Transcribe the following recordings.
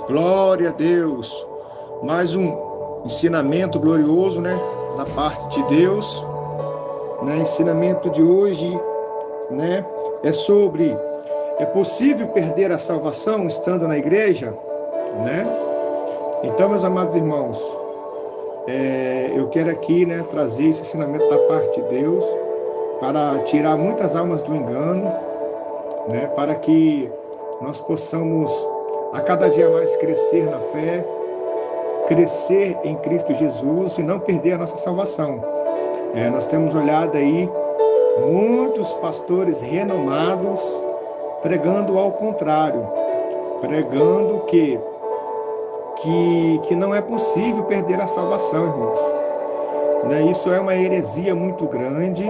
Glória a Deus. Mais um ensinamento glorioso, né, da parte de Deus. Ensinamento de hoje, é sobre: é possível perder a salvação estando na igreja, Então, meus amados irmãos, eu quero aqui, trazer esse ensinamento da parte de Deus para tirar muitas almas do engano, para que nós possamos a cada dia mais crescer na fé, crescer em Cristo Jesus e não perder a nossa salvação. Nós temos olhado aí muitos pastores renomados pregando ao contrário, pregando que não é possível perder a salvação, irmãos. Isso é uma heresia muito grande,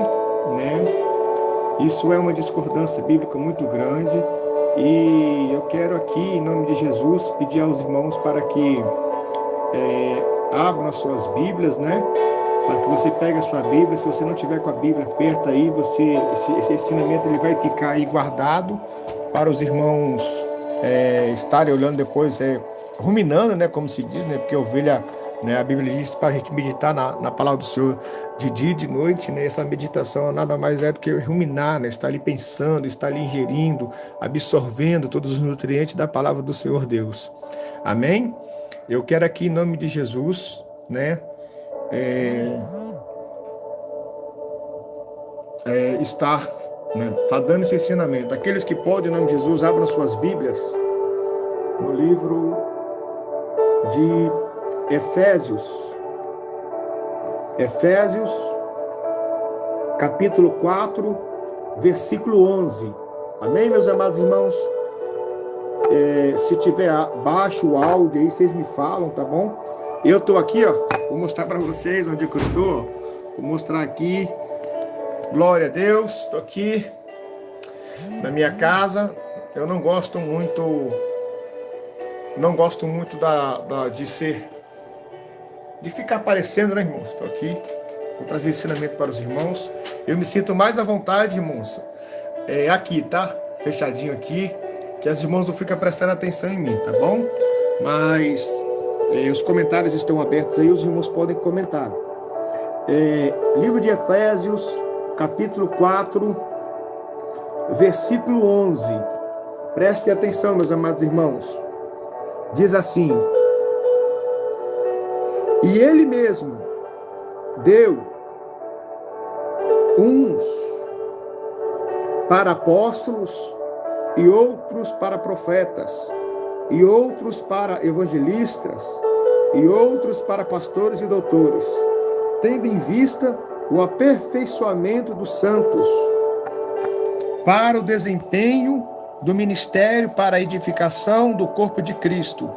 Isso é uma discordância bíblica muito grande. E eu quero aqui, em nome de Jesus, pedir aos irmãos para que abram as suas Bíblias, para que você pegue a sua Bíblia. Se você não tiver com a Bíblia perto aí, esse ensinamento ele vai ficar aí guardado para os irmãos estarem olhando depois, ruminando, como se diz, porque a ovelha, a Bíblia diz para a gente meditar na palavra do Senhor de dia e de noite, Essa meditação nada mais é do que ruminar, Estar ali pensando, estar ali ingerindo, absorvendo todos os nutrientes da palavra do Senhor Deus. Amém? Eu quero aqui, em nome de Jesus, estar dando esse ensinamento. Aqueles que podem, em nome de Jesus, abram suas Bíblias no livro de Efésios, capítulo 4, versículo 11. Amém, meus amados irmãos? Se tiver baixo o áudio aí, vocês me falam, tá bom? Eu tô aqui, vou mostrar para vocês onde eu estou. Vou mostrar aqui. Glória a Deus, estou aqui na minha casa. Eu não gosto muito de ficar aparecendo, irmãos? Estou aqui, vou trazer ensinamento para os irmãos. Eu me sinto mais à vontade, irmãos, aqui, tá? Fechadinho aqui, que os irmãos não ficam prestando atenção em mim, tá bom? Mas os comentários estão abertos aí, os irmãos podem comentar. Livro de Efésios, capítulo 4, versículo 11. Preste atenção, meus amados irmãos. Diz assim: e ele mesmo deu uns para apóstolos, e outros para profetas, e outros para evangelistas, e outros para pastores e doutores, tendo em vista o aperfeiçoamento dos santos, para o desempenho do ministério, para a edificação do corpo de Cristo,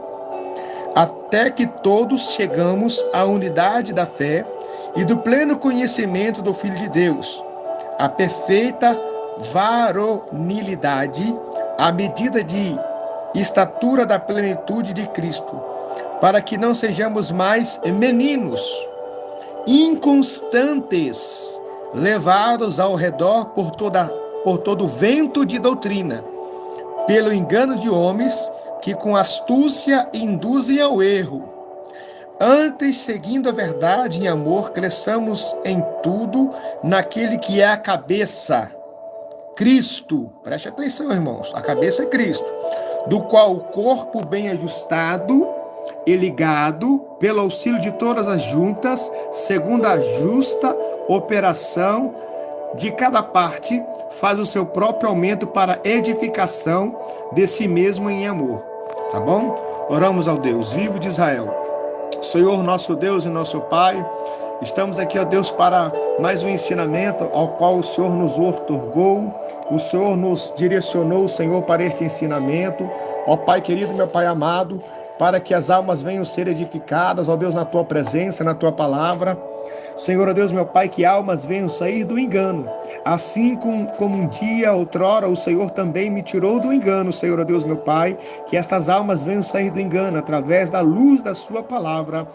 até que todos chegamos à unidade da fé e do pleno conhecimento do Filho de Deus, a perfeita varonilidade, à medida de estatura da plenitude de Cristo, para que não sejamos mais meninos, inconstantes, levados ao redor por todo vento de doutrina, pelo engano de homens que com astúcia induzem ao erro. Antes, seguindo a verdade em amor, cresçamos em tudo naquele que é a cabeça, Cristo. Preste atenção, irmãos. A cabeça é Cristo, do qual o corpo bem ajustado e ligado, pelo auxílio de todas as juntas, segundo a justa operação de cada parte, faz o seu próprio aumento para edificação de si mesmo em amor. Tá bom? Oramos ao Deus vivo de Israel. Senhor, nosso Deus e nosso Pai, estamos aqui, ó Deus, para mais um ensinamento ao qual o Senhor nos outorgou, o Senhor nos direcionou, Senhor, para este ensinamento. Ó Pai querido, meu Pai amado, para que as almas venham ser edificadas, ó Deus, na Tua presença, na Tua palavra. Senhor, ó Deus, meu Pai, que almas venham sair do engano, assim como um dia, outrora, o Senhor também me tirou do engano, Senhor, ó Deus, meu Pai, que estas almas venham sair do engano através da luz da Sua palavra,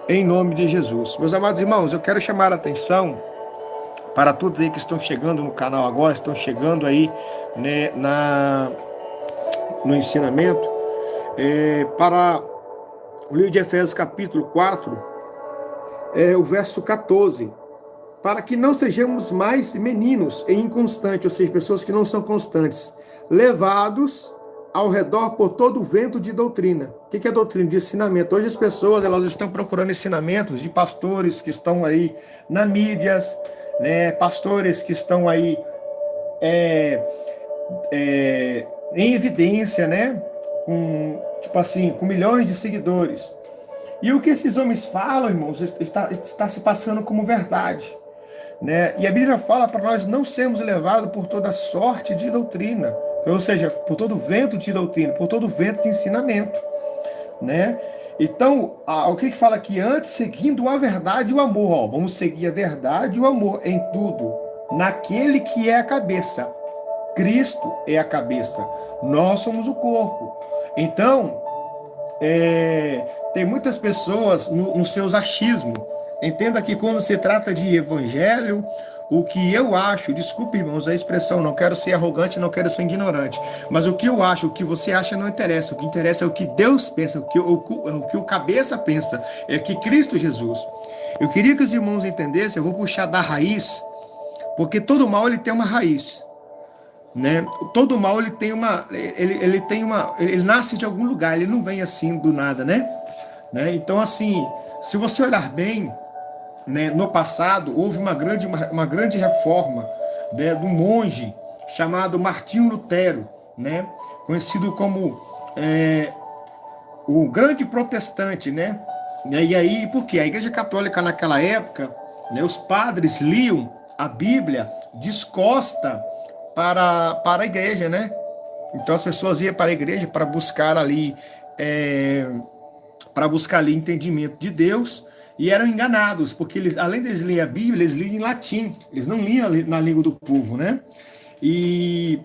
em nome de Jesus. Meus amados irmãos, eu quero chamar a atenção para todos aí que estão chegando no canal agora, estão chegando aí, no ensinamento. para o livro de Efésios capítulo 4, o verso 14. Para que não sejamos mais meninos e inconstantes, ou seja, pessoas que não são constantes, levados ao redor por todo o vento de doutrina. O que é doutrina? De ensinamento. Hoje as pessoas elas estão procurando ensinamentos de pastores que estão aí na mídias, né? Pastores que estão aí em evidência, né? Com milhões de seguidores. E o que esses homens falam, irmãos, está se passando como verdade, né? E a Bíblia fala para nós não sermos levados por toda sorte de doutrina, ou seja, por todo vento de doutrina, por todo vento de ensinamento, né? Então, o que fala aqui antes? Seguindo a verdade e o amor. Ó, vamos seguir a verdade e o amor em tudo, naquele que é a cabeça. Cristo é a cabeça, nós somos o corpo. Então, tem muitas pessoas nos seus achismos. Entenda que quando se trata de evangelho, o que eu acho, desculpe, irmãos, a expressão, não quero ser arrogante, não quero ser ignorante, mas o que eu acho, o que você acha não interessa. O que interessa é o que Deus pensa, o que o cabeça pensa, é que Cristo Jesus. Eu queria que os irmãos entendessem, eu vou puxar da raiz, porque todo mal ele tem uma raiz, né? Todo mal ele tem ele nasce de algum lugar, ele não vem assim do nada, né? Então, assim, se você olhar bem, né, no passado houve uma grande reforma, né, de um monge chamado Martinho Lutero, né, conhecido como o grande protestante, né? E aí, por quê? A Igreja Católica naquela época, né, os padres liam a Bíblia descosta para a igreja, né? Então as pessoas iam para a igreja para buscar ali entendimento de Deus, e eram enganados, porque eles, além de eles lerem a Bíblia, eles liam em latim, eles não liam na língua do povo, né? E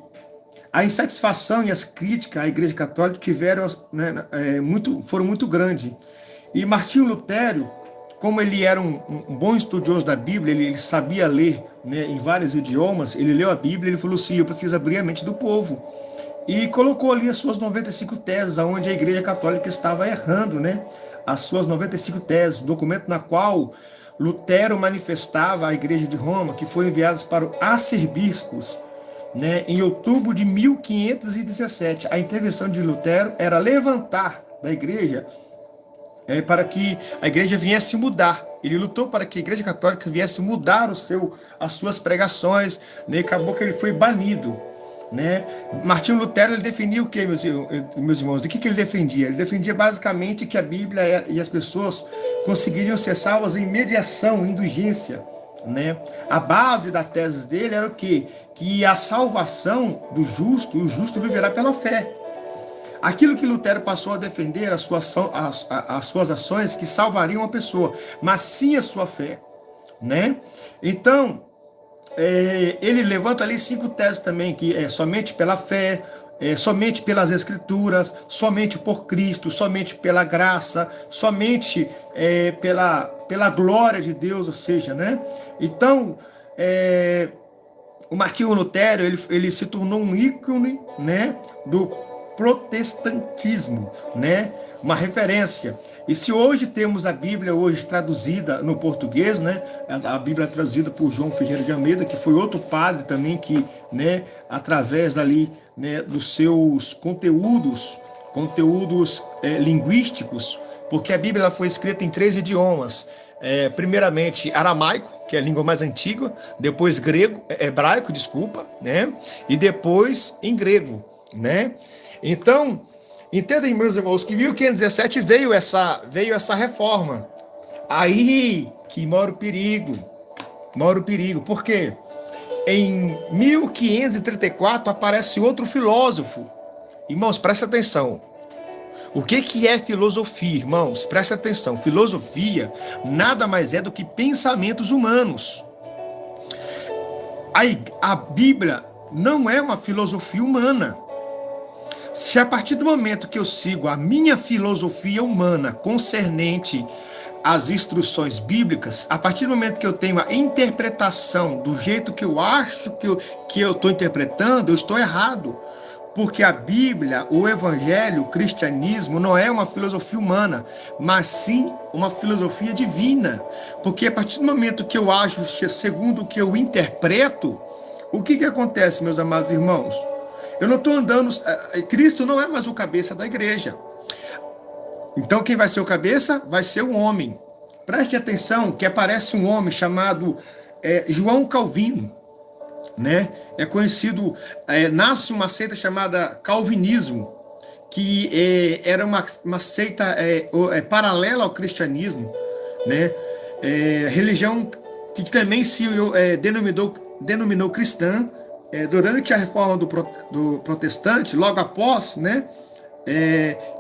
a insatisfação e as críticas à Igreja Católica tiveram, né, foram muito grandes. E Martinho Lutero, como ele era um bom estudioso da Bíblia, ele sabia ler, né, em vários idiomas, ele leu a Bíblia e ele falou assim: eu preciso abrir a mente do povo. E colocou ali as suas 95 teses, onde a Igreja Católica estava errando, né? As suas 95 teses, documento na qual Lutero manifestava à Igreja de Roma, que foram enviados para os arcebispos, né? Em outubro de 1517. A intervenção de Lutero era levantar da Igreja para que a Igreja viesse mudar. Ele lutou para que a Igreja Católica viesse mudar as suas pregações, né? Acabou que ele foi banido, né? Martinho Lutero ele defendia o que, meus irmãos? O que ele defendia? Ele defendia basicamente que a Bíblia e as pessoas conseguiriam ser salvas em mediação, indulgência, né? A base da tese dele era o quê? Que a salvação do justo, o justo viverá pela fé. Aquilo que Lutero passou a defender, as suas ações que salvariam a pessoa, mas sim a sua fé, né? Então, ele levanta ali 5 teses também, que é somente pela fé, somente pelas Escrituras, somente por Cristo, somente pela graça, somente pela glória de Deus, ou seja, né? Então, o Martinho Lutero, ele se tornou um ícone, né, do protestantismo, né? Uma referência. E se hoje temos a Bíblia hoje traduzida no português, né? A Bíblia traduzida por João Ferreira de Almeida, que foi outro padre também que, né, através dali, né, dos seus conteúdos linguísticos, porque a Bíblia foi escrita em 3 idiomas. Primeiramente aramaico, que é a língua mais antiga, depois hebraico, desculpa, né? E depois em grego, né? Então, entendem, meus irmãos, que em 1517 veio essa reforma. Aí que mora o perigo. Por quê? Em 1534 aparece outro filósofo. Irmãos, presta atenção. O que é filosofia, irmãos? Presta atenção. Filosofia nada mais é do que pensamentos humanos. A Bíblia não é uma filosofia humana. Se a partir do momento que eu sigo a minha filosofia humana concernente às instruções bíblicas, a partir do momento que eu tenho a interpretação do jeito que eu acho que eu estou interpretando, eu estou errado. Porque a Bíblia, o Evangelho, o cristianismo não é uma filosofia humana, mas sim uma filosofia divina. Porque a partir do momento que eu ajo segundo o que eu interpreto, o que acontece, meus amados irmãos? Eu não estou andando. Cristo não é mais o cabeça da igreja. Então quem vai ser o cabeça? Vai ser o homem. Preste atenção que aparece um homem chamado João Calvino, né? É conhecido, nasce uma seita chamada Calvinismo, que era uma seita paralela ao cristianismo, né? Religião que também se denominou cristã durante a reforma do protestante, logo após, né?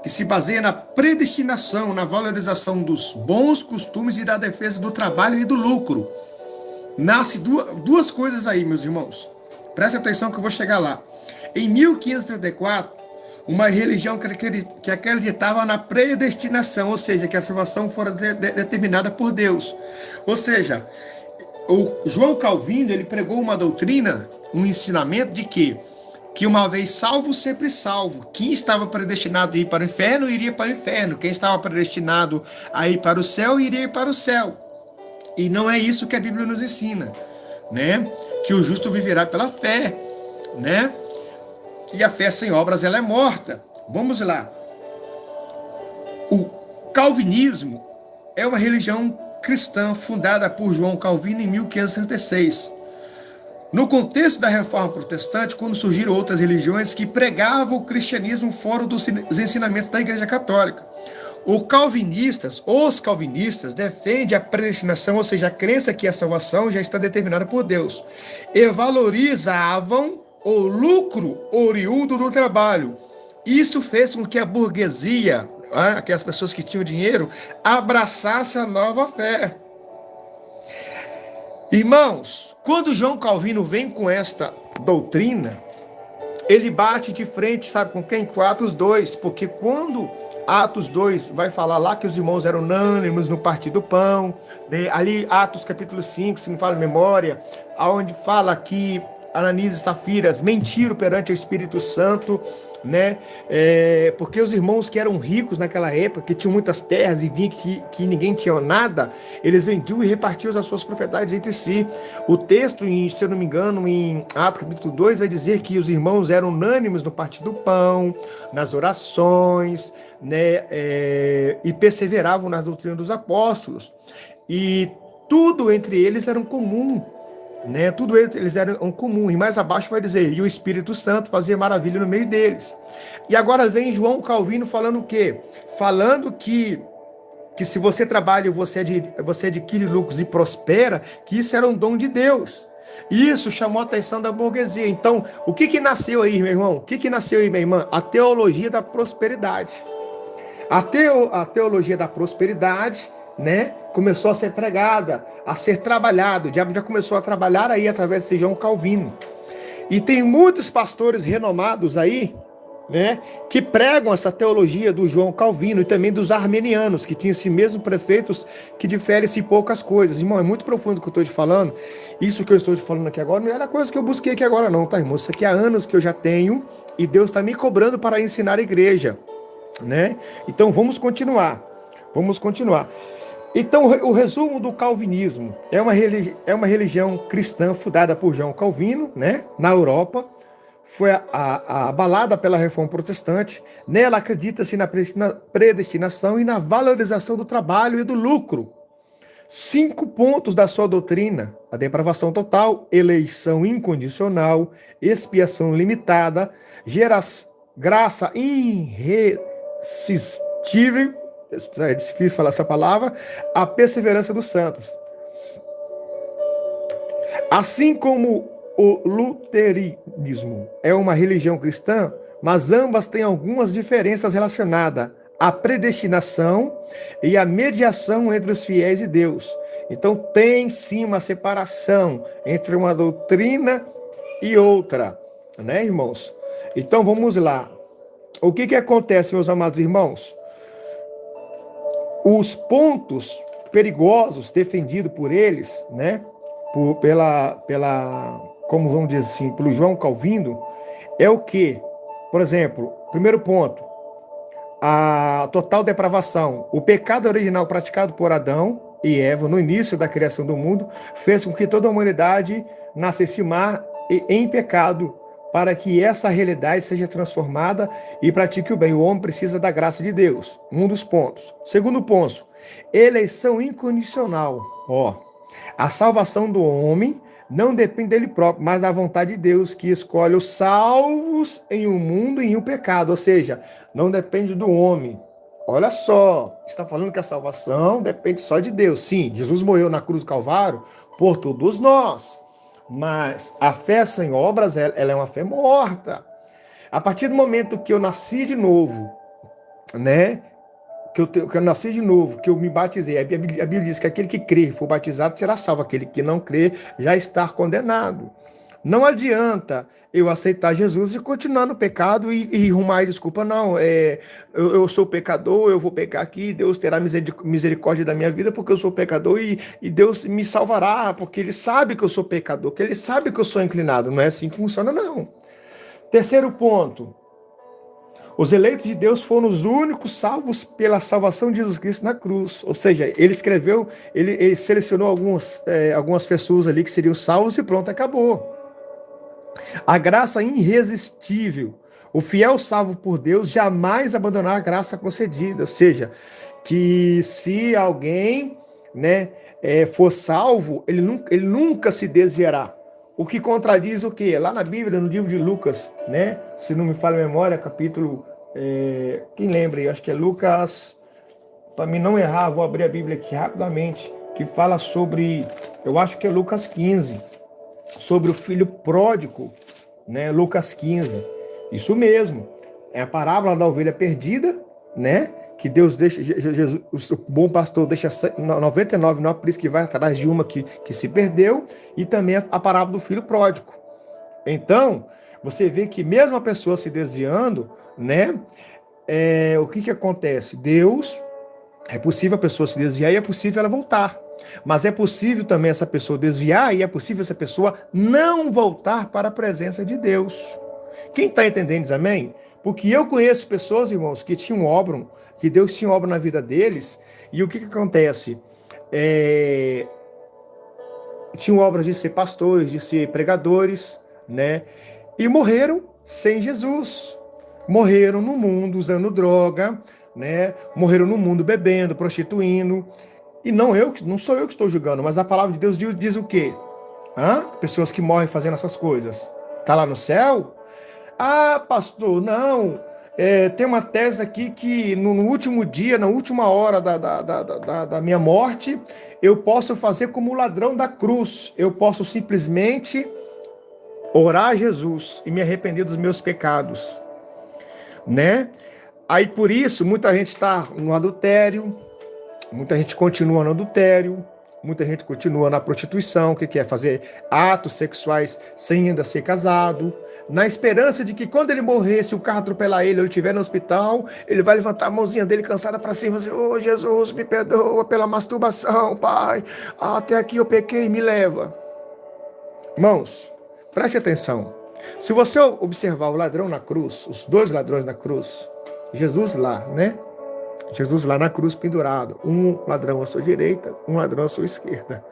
Que se baseia na predestinação, na valorização dos bons costumes e da defesa do trabalho e do lucro. Nasce duas coisas aí, meus irmãos. Presta atenção que eu vou chegar lá. Em 1534, uma religião que acreditava na predestinação, ou seja, que a salvação fora determinada por Deus. Ou seja, o João Calvino, ele pregou uma doutrina, um ensinamento de que uma vez salvo, sempre salvo. Quem estava predestinado a ir para o inferno, iria para o inferno. Quem estava predestinado a ir para o céu, iria para o céu. E não é isso que a Bíblia nos ensina, né? Que o justo viverá pela fé, né? E a fé sem obras, ela é morta. Vamos lá. O calvinismo é uma religião cristã fundada por João Calvino em 1566. No contexto da reforma protestante, quando surgiram outras religiões que pregavam o cristianismo fora dos ensinamentos da Igreja Católica. Os calvinistas defendem a predestinação, ou seja, a crença que a salvação já está determinada por Deus, e valorizavam o lucro oriundo do trabalho. Isto fez com que a burguesia, aquelas pessoas que tinham dinheiro, abraçasse a nova fé. Irmãos, quando João Calvino vem com esta doutrina, ele bate de frente, sabe com quem? Com Atos 2, porque quando Atos 2 vai falar lá que os irmãos eram unânimes no partir do pão, né? Ali Atos capítulo 5, se não fala memória, onde fala que Ananias e Safiras mentiram perante o Espírito Santo, né? Porque os irmãos que eram ricos naquela época, que tinham muitas terras e viam que ninguém tinha nada, eles vendiam e repartiam as suas propriedades entre si. O texto, se eu não me engano, em Atos capítulo 2, vai dizer que os irmãos eram unânimes no partir do pão, nas orações, né? E perseveravam nas doutrinas dos apóstolos. E tudo entre eles era comum, né? Tudo eles eram comum. E mais abaixo vai dizer, e o Espírito Santo fazia maravilha no meio deles. E agora vem João Calvino falando o quê? Falando que se você trabalha, você adquire lucros e prospera, que isso era um dom de Deus. Isso chamou a atenção da burguesia. Então, o que nasceu aí, meu irmão? O que nasceu aí, minha irmã? A teologia da prosperidade. A teologia da prosperidade, né, começou a ser pregada, a ser trabalhado. O diabo já começou a trabalhar aí através de João Calvino. E tem muitos pastores renomados aí, né, que pregam essa teologia do João Calvino e também dos armenianos, que tinham esses mesmos prefeitos que diferem-se em poucas coisas. Irmão, é muito profundo o que eu estou te falando. Isso que eu estou te falando aqui agora não era coisa que eu busquei aqui agora não, tá, irmão? Isso aqui há anos que eu já tenho e Deus está me cobrando para ensinar a igreja, né? Então vamos continuar. Então o resumo do calvinismo é uma religião cristã fundada por João Calvino, né, na Europa. Foi abalada pela reforma protestante. Nela acredita-se na predestinação e na valorização do trabalho e do lucro. 5 pontos da sua doutrina: a depravação total, eleição incondicional, expiação limitada, graça irresistível, é difícil falar essa palavra, a perseverança dos santos. Assim como o luteranismo é uma religião cristã, mas ambas têm algumas diferenças relacionadas à predestinação e à mediação entre os fiéis e Deus. Então tem sim uma separação entre uma doutrina e outra, né, irmãos? Então vamos lá. O que acontece, meus amados irmãos? Os pontos perigosos defendidos por eles, né, como vamos dizer assim, pelo João Calvino, é o quê? Por exemplo, primeiro ponto, a total depravação. O pecado original praticado por Adão e Eva no início da criação do mundo fez com que toda a humanidade nascesse em pecado, para que essa realidade seja transformada e pratique o bem. O homem precisa da graça de Deus. Um dos pontos. Segundo ponto, eleição incondicional. A salvação do homem não depende dele próprio, mas da vontade de Deus, que escolhe os salvos em um mundo e em um pecado. Ou seja, não depende do homem. Olha só, está falando que a salvação depende só de Deus. Sim, Jesus morreu na cruz do Calvário por todos nós. Mas a fé sem obras, ela é uma fé morta. A partir do momento que eu nasci de novo, né? Que eu nasci de novo, que eu me batizei. A Bíblia diz que aquele que crê e for batizado será salvo. Aquele que não crê já está condenado. Não adianta eu aceitar Jesus e continuar no pecado e arrumar desculpa. Não, eu sou pecador, eu vou pecar aqui, Deus terá misericórdia da minha vida porque eu sou pecador e Deus me salvará porque Ele sabe que eu sou pecador, que Ele sabe que eu sou inclinado. Não é assim que funciona, não. Terceiro ponto. Os eleitos de Deus foram os únicos salvos pela salvação de Jesus Cristo na cruz. Ou seja, ele selecionou algumas pessoas ali que seriam salvos e pronto, acabou. A graça irresistível. O fiel salvo por Deus jamais abandonará a graça concedida. Ou seja, que se alguém, né, for salvo, ele nunca se desviará. O que contradiz o quê? Lá na Bíblia, no livro de Lucas, né? Se não me falha a memória, capítulo... quem lembra aí? Acho que é Lucas... Para mim não errar, vou abrir a Bíblia aqui rapidamente, que fala sobre... Eu acho que é Lucas 15. Sobre o filho pródigo, né? Lucas 15. Isso mesmo. É a parábola da ovelha perdida, né? Que Deus deixa, Jesus, o bom pastor deixa 99, não é por isso que vai atrás de uma que se perdeu, e também a parábola do filho pródigo. Então, você vê que mesmo a pessoa se desviando, né? O que acontece? Deus, é possível a pessoa se desviar e é possível ela voltar. Mas é possível também essa pessoa desviar e é possível essa pessoa não voltar para a presença de Deus. Quem está entendendo diz amém? Porque eu conheço pessoas, irmãos, que tinham obra, que Deus tinha obra na vida deles, e o que acontece? Tinham obras de ser pastores, de ser pregadores, né? E morreram sem Jesus. Morreram no mundo usando droga, né? Morreram no mundo bebendo, prostituindo. E não sou eu que estou julgando, mas a palavra de Deus diz o quê? Pessoas que morrem fazendo essas coisas. Tá lá no céu? Ah, pastor, não. Tem uma tese aqui que no último dia, na última hora da minha morte, eu posso fazer como o ladrão da cruz. Eu posso simplesmente orar a Jesus e me arrepender dos meus pecados, né? Aí por isso muita gente está no adultério, muita gente continua no adultério, muita gente continua na prostituição, que quer fazer atos sexuais sem ainda ser casado, na esperança de que quando ele morrer, se o carro atropelar ele, ou ele estiver no hospital, ele vai levantar a mãozinha dele cansada para cima e dizer: "Oh, Jesus, me perdoa pela masturbação, Pai. Até aqui eu pequei, me leva." Irmãos, preste atenção. Se você observar o ladrão na cruz, os dois ladrões na cruz, Jesus lá, né? Jesus lá na cruz pendurado, um ladrão à sua direita, um ladrão à sua esquerda.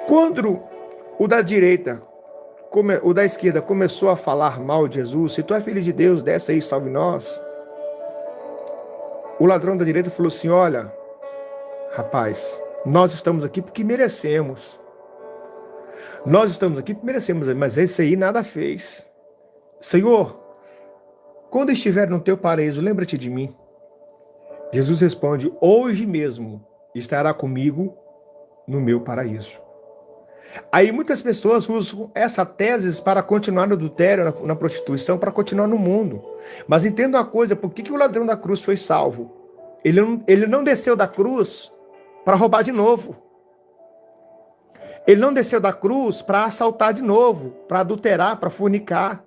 Quando o da direita, o da esquerda começou a falar mal de Jesus, se tu é filho de Deus, desce aí, salve nós. O ladrão da direita falou assim: olha, rapaz, nós estamos aqui porque merecemos. Nós estamos aqui porque merecemos, mas esse aí nada fez. Senhor, quando estiver no teu paraíso, lembra-te de mim. Jesus responde: hoje mesmo estará comigo no meu paraíso. Aí muitas pessoas usam essa tese para continuar no adultério, na prostituição, para continuar no mundo. Mas entenda uma coisa: por que o ladrão da cruz foi salvo? Ele não desceu da cruz para roubar de novo. Ele não desceu da cruz para assaltar de novo, para adulterar, para fornicar.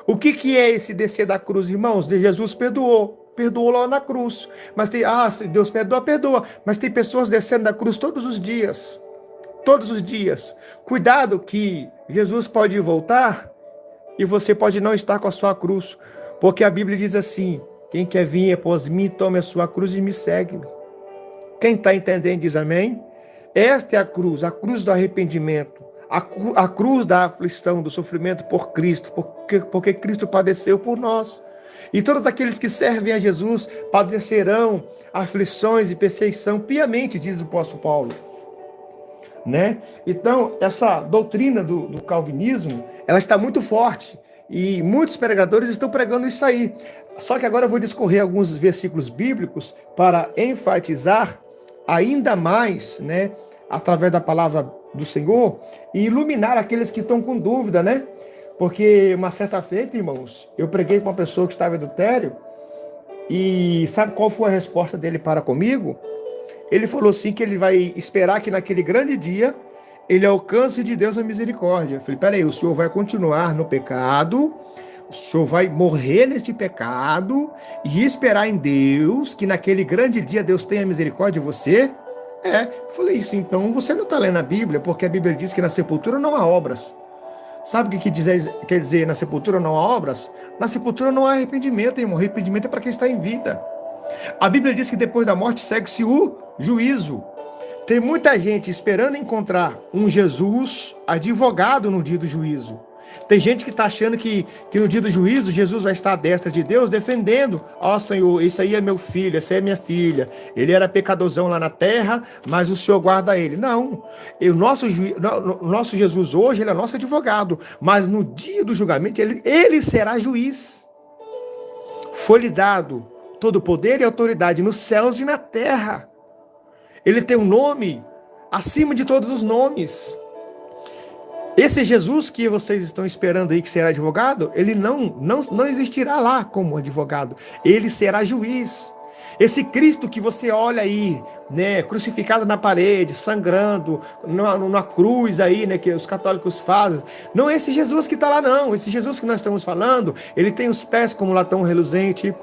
O que é esse descer da cruz, irmãos? Jesus perdoou lá na cruz. Mas se Deus perdoa. Mas tem pessoas descendo da cruz todos os dias. Todos os dias. Cuidado que Jesus pode voltar e você pode não estar com a sua cruz, porque a Bíblia diz assim: quem quer vir após mim, tome a sua cruz e me segue. Quem está entendendo diz amém? Esta é a cruz do arrependimento, a cruz da aflição, do sofrimento por Cristo, porque Cristo padeceu por nós. E todos aqueles que servem a Jesus padecerão aflições e perseguição piamente, diz o apóstolo Paulo. Né? Então, essa doutrina do calvinismo, ela está muito forte e muitos pregadores estão pregando isso aí. Só que agora eu vou discorrer alguns versículos bíblicos para enfatizar ainda mais, né, através da palavra do Senhor, e iluminar aqueles que estão com dúvida, né? Porque uma certa feita, irmãos, eu preguei para uma pessoa que estava em adultério, e sabe qual foi a resposta dele para comigo? Ele falou assim que ele vai esperar que naquele grande dia ele alcance de Deus a misericórdia. Eu falei, peraí, o senhor vai continuar no pecado, o senhor vai morrer neste pecado e esperar em Deus que naquele grande dia Deus tenha misericórdia de você? Eu falei isso, então você não está lendo a Bíblia, porque a Bíblia diz que na sepultura não há obras. Sabe o que quer dizer na sepultura não há obras? Na sepultura não há arrependimento, irmão. Arrependimento é para quem está em vida. A Bíblia diz que depois da morte segue-se o juízo. Tem muita gente esperando encontrar um Jesus advogado no dia do juízo. Tem gente que está achando que no dia do juízo Jesus vai estar à destra de Deus defendendo. Ó Senhor, isso aí é meu filho, essa é minha filha. Ele era pecadorzão lá na terra, mas o Senhor guarda ele. Não, o nosso Jesus hoje, ele é nosso advogado. Mas no dia do julgamento, ele será juiz. Foi-lhe dado todo o poder e autoridade nos céus e na terra. Ele tem um nome acima de todos os nomes. Esse Jesus que vocês estão esperando aí que será advogado, ele não existirá lá como advogado. Ele será juiz. Esse Cristo que você olha aí, né, crucificado na parede, sangrando, numa cruz aí, né, que os católicos fazem, não é esse Jesus que está lá, não. Esse Jesus que nós estamos falando, ele tem os pés como latão reluzente,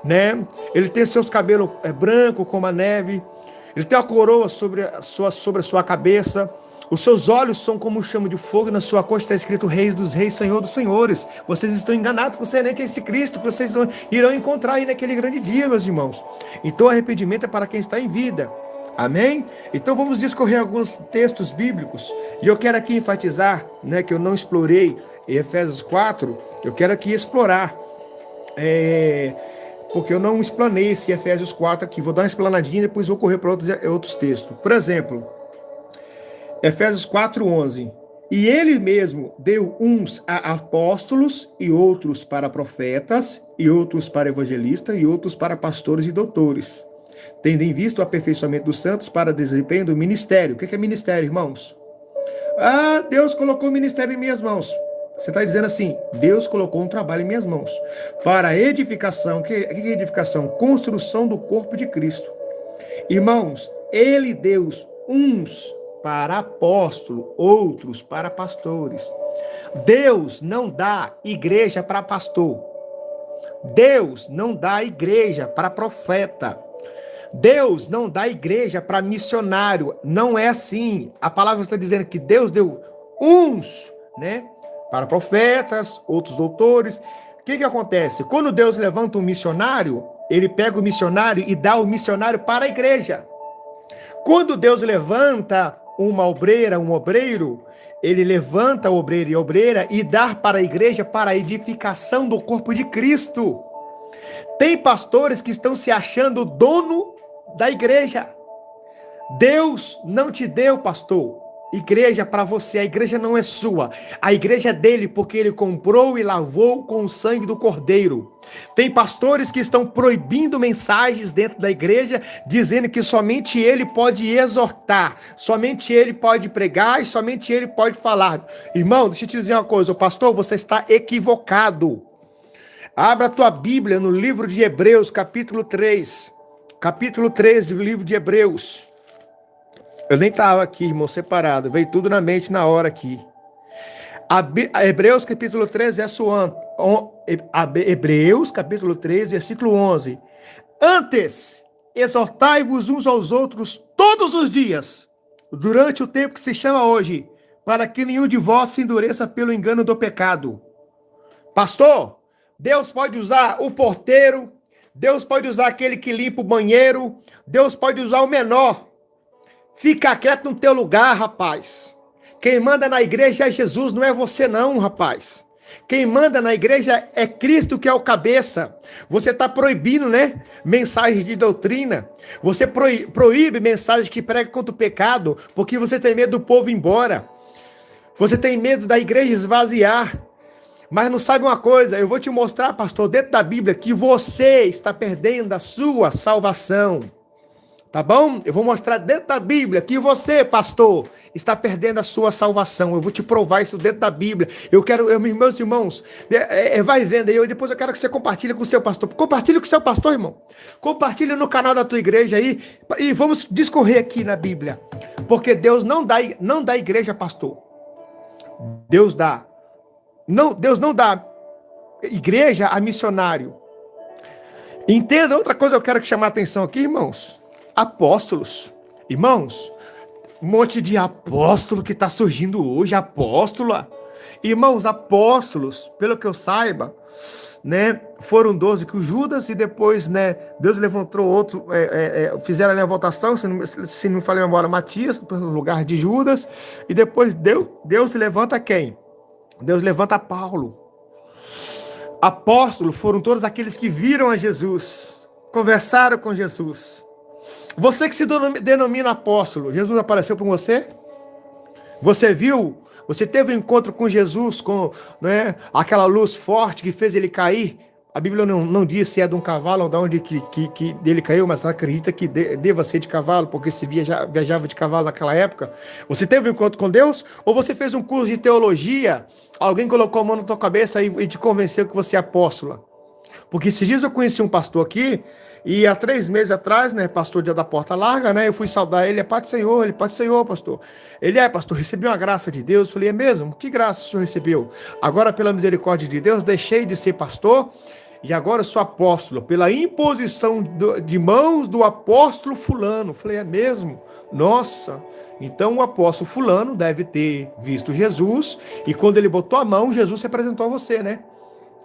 né? Ele tem seus cabelos brancos como a neve, ele tem uma coroa sobre a sua cabeça. Os seus olhos são como um chama de fogo, na sua costa está escrito Reis dos Reis, Senhor dos Senhores. Vocês estão enganados concernente a esse Cristo que vocês irão encontrar aí naquele grande dia, meus irmãos. Então, arrependimento é para quem está em vida. Amém? Então, vamos discorrer alguns textos bíblicos. E eu quero aqui enfatizar, né, que eu não explorei em Efésios 4, eu quero aqui explorar. Porque eu não explanei esse Efésios 4 aqui. Vou dar uma explanadinha e depois vou correr para outros textos. Por exemplo, Efésios 4:11. E ele mesmo deu uns a apóstolos, e outros para profetas, e outros para evangelistas, e outros para pastores e doutores, tendo em vista o aperfeiçoamento dos santos para desempenho do ministério. O que é ministério, irmãos? Deus colocou o ministério em minhas mãos. Você está dizendo assim, Deus colocou um trabalho em minhas mãos. Para edificação, o que é edificação? Construção do corpo de Cristo. Irmãos, ele deu uns para apóstolo, outros para pastores. Deus não dá igreja para pastor. Deus não dá igreja para profeta. Deus não dá igreja para missionário. Não é assim. A palavra está dizendo que Deus deu uns, né, para profetas, outros doutores. O que acontece? Quando Deus levanta um missionário, ele pega o missionário e dá o missionário para a igreja. Quando Deus levanta uma obreira, um obreiro, ele levanta o obreiro e a obreira e dá para a igreja para a edificação do corpo de Cristo. Tem pastores que estão se achando dono da igreja. Deus não te deu, pastor, igreja para você. A igreja não é sua. A igreja é dele, porque ele comprou e lavou com o sangue do Cordeiro. Tem pastores que estão proibindo mensagens dentro da igreja, dizendo que somente ele pode exortar, somente ele pode pregar e somente ele pode falar. Irmão, deixa eu te dizer uma coisa, pastor, você está equivocado. Abra a tua Bíblia no livro de Hebreus, capítulo 3. Capítulo 3 do livro de Hebreus. Eu nem estava aqui, irmão, separado. Veio tudo na mente na hora aqui. Hebreus, capítulo 3, verso 11. Hebreus, capítulo 3, versículo 11. Antes, exortai-vos uns aos outros todos os dias, durante o tempo que se chama hoje, para que nenhum de vós se endureça pelo engano do pecado. Pastor, Deus pode usar o porteiro, Deus pode usar aquele que limpa o banheiro, Deus pode usar o menor. Fica quieto no teu lugar, rapaz. Quem manda na igreja é Jesus, não é você não, rapaz. Quem manda na igreja é Cristo, que é o cabeça. Você está proibindo, né? Mensagens de doutrina. Você proíbe mensagens que pregam contra o pecado, porque você tem medo do povo ir embora. Você tem medo da igreja esvaziar. Mas não sabe uma coisa, eu vou te mostrar, pastor, dentro da Bíblia, que você está perdendo a sua salvação. Tá bom? Eu vou mostrar dentro da Bíblia que você, pastor, está perdendo a sua salvação. Eu vou te provar isso dentro da Bíblia. Meus irmãos, vai vendo aí. Depois eu quero que você compartilhe com o seu pastor. Compartilhe com o seu pastor, irmão. Compartilhe no canal da tua igreja aí. E vamos discorrer aqui na Bíblia. Porque Deus não dá igreja, pastor. Deus não dá igreja a missionário. Entenda, outra coisa que eu quero chamar a atenção aqui, irmãos. Apóstolos. Irmãos, um monte de apóstolo que está surgindo hoje, apóstola. Irmãos, apóstolos, pelo que eu saiba, né, foram 12 que o Judas, e depois, né, Deus levantou outro, fizeram ali a votação, se não me falei agora, Matias, no lugar de Judas, e depois Deus levanta quem? Deus levanta Paulo. Apóstolos foram todos aqueles que viram a Jesus, conversaram com Jesus. Você que se denomina apóstolo, Jesus apareceu para você? Você viu? Você teve um encontro com Jesus, com, né, aquela luz forte que fez ele cair? A Bíblia não diz se é de um cavalo ou de onde que ele caiu, mas acredita que deva ser de cavalo, porque se viajava de cavalo naquela época. Você teve um encontro com Deus? Ou você fez um curso de teologia? Alguém colocou a mão na tua cabeça e te convenceu que você é apóstola? Porque esses dias eu conheci um pastor aqui, e há 3 meses atrás, né, pastor dia da porta larga, né, eu fui saudar ele, Paz do Senhor, pastor. Ele pastor, recebi uma graça de Deus. Eu falei, é mesmo? Que graça o senhor recebeu? Agora, pela misericórdia de Deus, deixei de ser pastor, e agora eu sou apóstolo, pela imposição de mãos do apóstolo fulano. Eu falei, é mesmo? Nossa, então o apóstolo fulano deve ter visto Jesus, e quando ele botou a mão, Jesus se apresentou a você, né?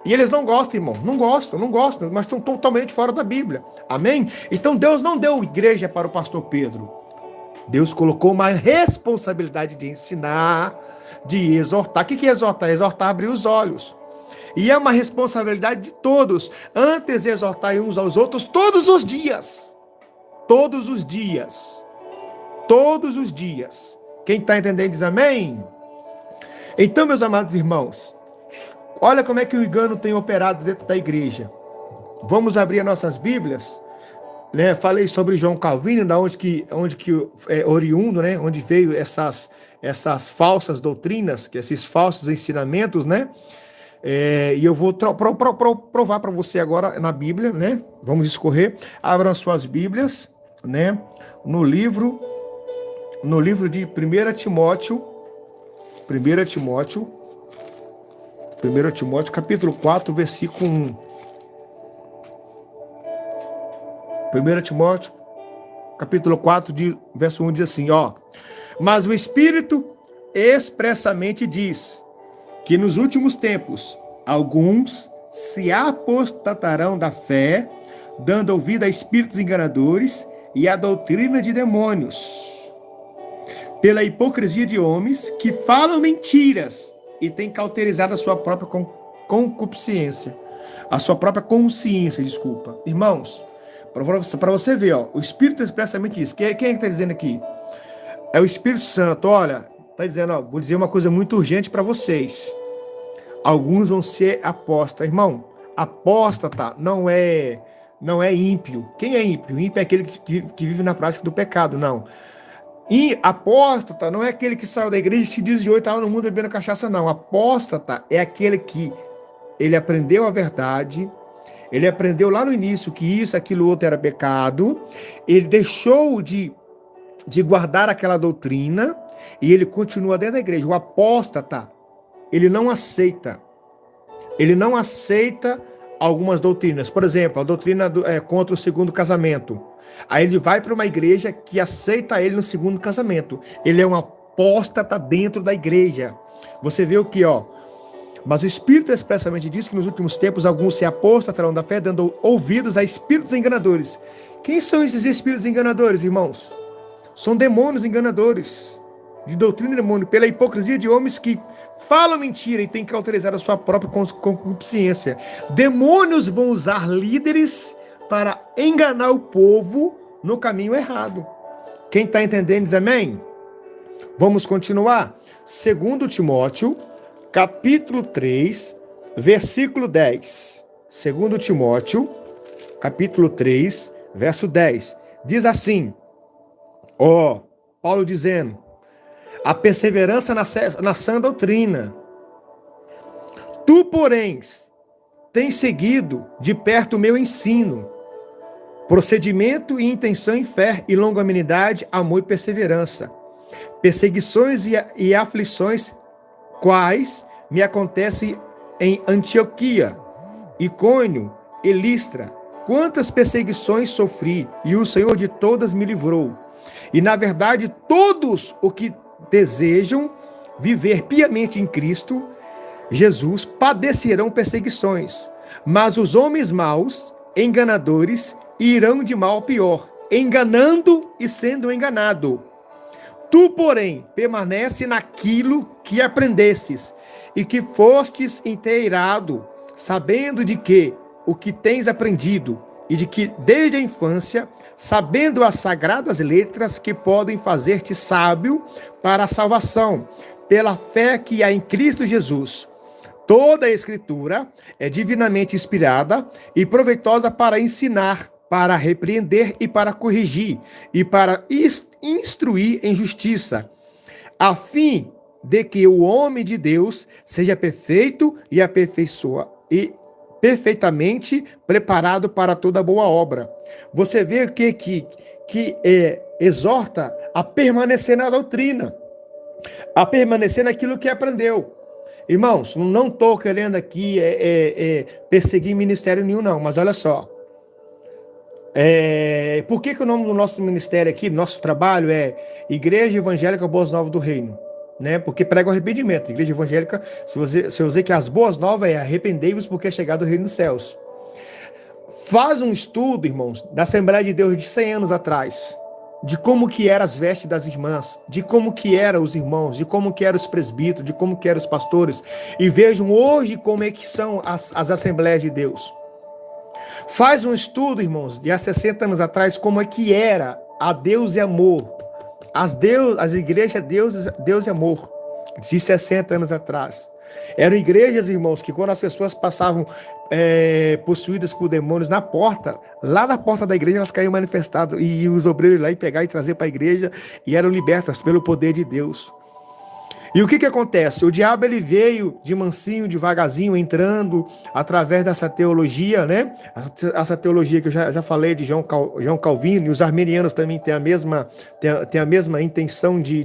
E eles não gostam, irmão, não gostam, mas estão totalmente fora da Bíblia. Amém? Então Deus não deu igreja para o pastor Pedro. Deus colocou uma responsabilidade de ensinar, de exortar. O que é exortar? Exortar, abrir os olhos. E é uma responsabilidade de todos. Antes de exortar uns aos outros todos os dias. Todos os dias. Todos os dias. Quem está entendendo diz amém? Então, meus amados irmãos, olha como é que o engano tem operado dentro da igreja. Vamos abrir as nossas Bíblias, né? Falei sobre João Calvino, da onde que é oriundo, né? Onde veio essas falsas doutrinas, esses falsos ensinamentos, né? E eu vou provar para você agora na Bíblia, né? Vamos escorrer. Abram suas Bíblias, né? No livro de 1 Timóteo, capítulo 4, versículo 1. 1 Timóteo, capítulo 4, verso 1 diz assim, ó. Mas o Espírito expressamente diz que nos últimos tempos alguns se apostatarão da fé, dando ouvido a espíritos enganadores e a doutrina de demônios, pela hipocrisia de homens que falam mentiras e têm cauterizado a sua própria concupiscência, a sua própria consciência, desculpa. Irmãos, para você ver, ó, o Espírito expressamente diz. Quem é que está dizendo aqui? É o Espírito Santo. Olha, está dizendo, ó, vou dizer uma coisa muito urgente para vocês. Alguns vão ser apóstatas. Irmão, apóstata não é ímpio. Quem é ímpio? Ímpio é aquele que vive na prática do pecado, não. E apóstata não é aquele que saiu da igreja e se desviou e está lá no mundo bebendo cachaça, não. Apóstata é aquele que ele aprendeu a verdade, ele aprendeu lá no início que isso, aquilo, outro era pecado, ele deixou de guardar aquela doutrina e ele continua dentro da igreja. O apóstata, ele não aceita algumas doutrinas. Por exemplo, a doutrina contra o segundo casamento. Aí ele vai para uma igreja que aceita ele no segundo casamento. Ele é um apóstata dentro da igreja. Você vê o que, ó? Mas o Espírito expressamente diz que nos últimos tempos alguns se apostatarão da fé, dando ouvidos a espíritos enganadores. Quem são esses espíritos enganadores, irmãos? São demônios enganadores, de doutrina de demônio, pela hipocrisia de homens que falam mentira e têm cauterizado a sua própria concupiscência. Demônios vão usar líderes para enganar o povo no caminho errado. Quem está entendendo diz amém? Vamos continuar? 2 Timóteo, capítulo 3, versículo 10. 2 Timóteo, capítulo 3, verso 10. Diz assim, Paulo dizendo, a perseverança na sã doutrina. Tu, porém, tens seguido de perto o meu ensino, procedimento e intenção em fé e longanimidade, amor e perseverança. Perseguições e aflições, quais me acontecem em Antioquia, Icônio e Listra. Quantas perseguições sofri, e o Senhor de todas me livrou. E, na verdade, todos os que desejam viver piamente em Cristo Jesus padecerão perseguições. Mas os homens maus, enganadores, irão de mal a pior, enganando e sendo enganado. Tu, porém, permanece naquilo que aprendestes e que fostes inteirado, sabendo de que o que tens aprendido e de que desde a infância, sabendo as sagradas letras que podem fazer-te sábio para a salvação, pela fé que há em Cristo Jesus. Toda a Escritura é divinamente inspirada e proveitosa para ensinar, para repreender e para corrigir, e para instruir em justiça, a fim de que o homem de Deus seja perfeito e perfeitamente preparado para toda boa obra. Você vê o que exorta a permanecer na doutrina, a permanecer naquilo que aprendeu. Irmãos, não estou querendo aqui perseguir ministério nenhum, não, mas olha só. Por que o nome do nosso ministério aqui, nosso trabalho é Igreja Evangélica Boas Novas do Reino? Né? Porque prega o arrependimento. Igreja Evangélica, se eu dizer que as boas novas é arrependei-vos porque é chegado o reino dos céus. Faz um estudo, irmãos, da Assembleia de Deus de 100 anos atrás, de como que eram as vestes das irmãs, de como que eram os irmãos, de como que eram os presbíteros, de como que eram os pastores, e vejam hoje como é que são as Assembleias de Deus. Faz um estudo, irmãos, de há 60 anos atrás, como é que era a Deus e Amor, as igrejas Deus e Amor, de 60 anos atrás. Eram igrejas, irmãos, que quando as pessoas passavam possuídas por demônios na porta, lá na porta da igreja elas caíam manifestadas, e os obreiros lá e pegar e trazer para a igreja, e eram libertas pelo poder de Deus. E o que acontece? O diabo ele veio de mansinho, devagarzinho, entrando através dessa teologia, né? Essa teologia que eu já falei de João Calvino, e os arminianos também têm a mesma intenção de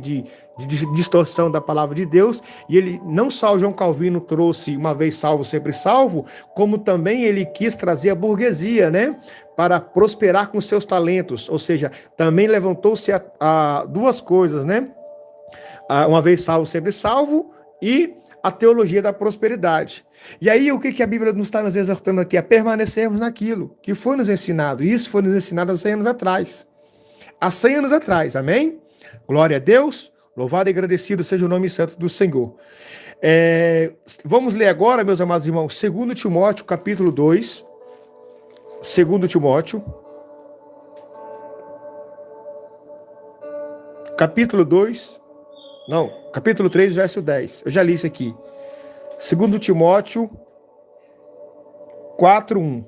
distorção da palavra de Deus. E ele, não só o João Calvino trouxe uma vez salvo, sempre salvo, como também ele quis trazer a burguesia, né? Para prosperar com seus talentos. Ou seja, também levantou-se a duas coisas, né? Uma vez salvo, sempre salvo, e a teologia da prosperidade. E aí, o que a Bíblia nos está nos exortando aqui? A permanecermos naquilo que foi nos ensinado. E isso foi nos ensinado há 100 anos atrás. Há 100 anos atrás, amém? Glória a Deus, louvado e agradecido seja o nome santo do Senhor. Vamos ler agora, meus amados irmãos, 2 Timóteo, capítulo 2. 2 Timóteo, capítulo 2. Não, capítulo 3, verso 10. Eu já li isso aqui. 2 Timóteo 4:1.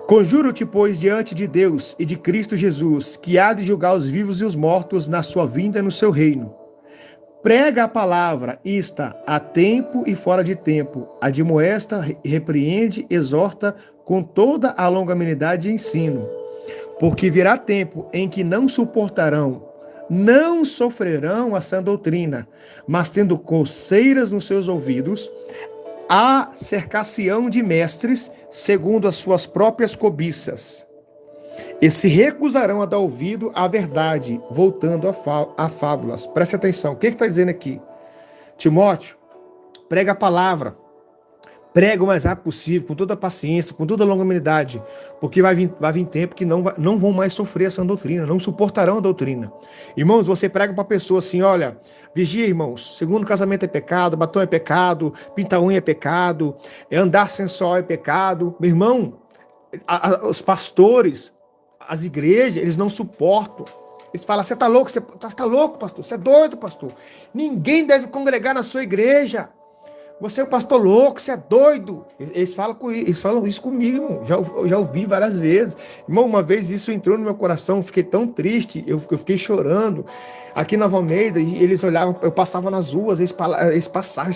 Conjuro-te, pois, diante de Deus e de Cristo Jesus, que há de julgar os vivos e os mortos na sua vinda e no seu reino. Prega a palavra, esta, a tempo e fora de tempo. Admoesta, repreende, exorta com toda a longanimidade e ensino. Porque virá tempo em que não suportarão, não sofrerão a sã doutrina, mas tendo coceiras nos seus ouvidos, a cercar-se-ão de mestres, segundo as suas próprias cobiças. E se recusarão a dar ouvido à verdade, voltando a fábulas. Preste atenção, o que está dizendo aqui? Timóteo, prega a palavra. Prega o mais rápido possível, com toda a paciência, com toda a longanimidade, porque vai vir tempo que não vão mais sofrer essa doutrina, não suportarão a doutrina. Irmãos, você prega para a pessoa assim, olha, vigia, irmãos, segundo casamento é pecado, batom é pecado, pintar unha é pecado, andar sensual é pecado. Meu irmão, os pastores, as igrejas, eles não suportam. Eles falam, você tá louco, você tá louco, pastor, você é doido, pastor. Ninguém deve congregar na sua igreja. Você é um pastor louco, você é doido. Eles falam isso comigo, irmão. Já ouvi várias vezes. Irmão, uma vez isso entrou no meu coração, fiquei tão triste, eu fiquei chorando. Aqui na Nova Almeida, eles olhavam, eu passava nas ruas, eles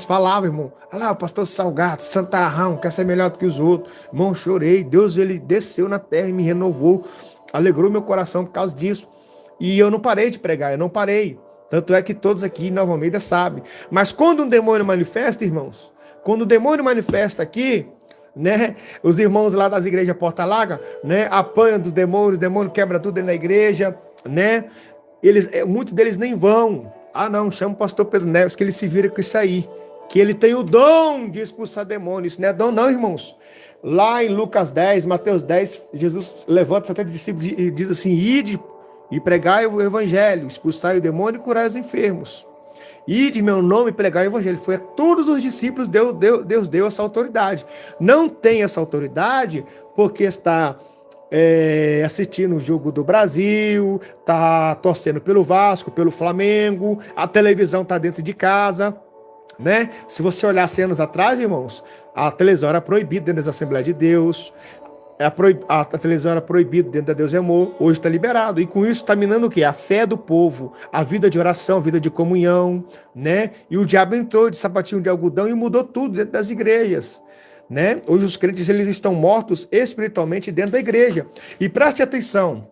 falavam, irmão. Olha lá, o pastor Salgado, santarrão, quer ser melhor do que os outros. Irmão, eu chorei. Deus, ele desceu na terra e me renovou. Alegrou meu coração por causa disso. E eu não parei de pregar, eu não parei. Tanto é que todos aqui em Nova Almeida sabem. Mas quando um demônio manifesta, irmãos, quando o demônio manifesta aqui, né, os irmãos lá das igrejas Porta Larga, né, apanham dos demônios, o demônio quebra tudo dentro da igreja, né, muitos deles nem vão. Ah não, chama o pastor Pedro Neves que ele se vira com isso aí, que ele tem o dom de expulsar demônios. Isso não é dom não, irmãos. Lá em Lucas 10, Mateus 10, Jesus levanta 70 discípulos e diz assim, ide e pregai o evangelho, expulsai o demônio e curai os enfermos. Ide, meu nome, pregai o evangelho. Foi a todos os discípulos, Deus deu essa autoridade. Não tem essa autoridade porque está assistindo o jogo do Brasil, está torcendo pelo Vasco, pelo Flamengo, a televisão está dentro de casa, né? Se você olhar 100 anos atrás, irmãos, a televisão era proibida dentro das Assembleias de Deus, a televisão era proibida dentro da Deus é Amor, hoje está liberado. E com isso está minando o quê? A fé do povo, a vida de oração, a vida de comunhão, né? E o diabo entrou de sapatinho de algodão e mudou tudo dentro das igrejas, né? Hoje os crentes eles estão mortos espiritualmente dentro da igreja. E preste atenção,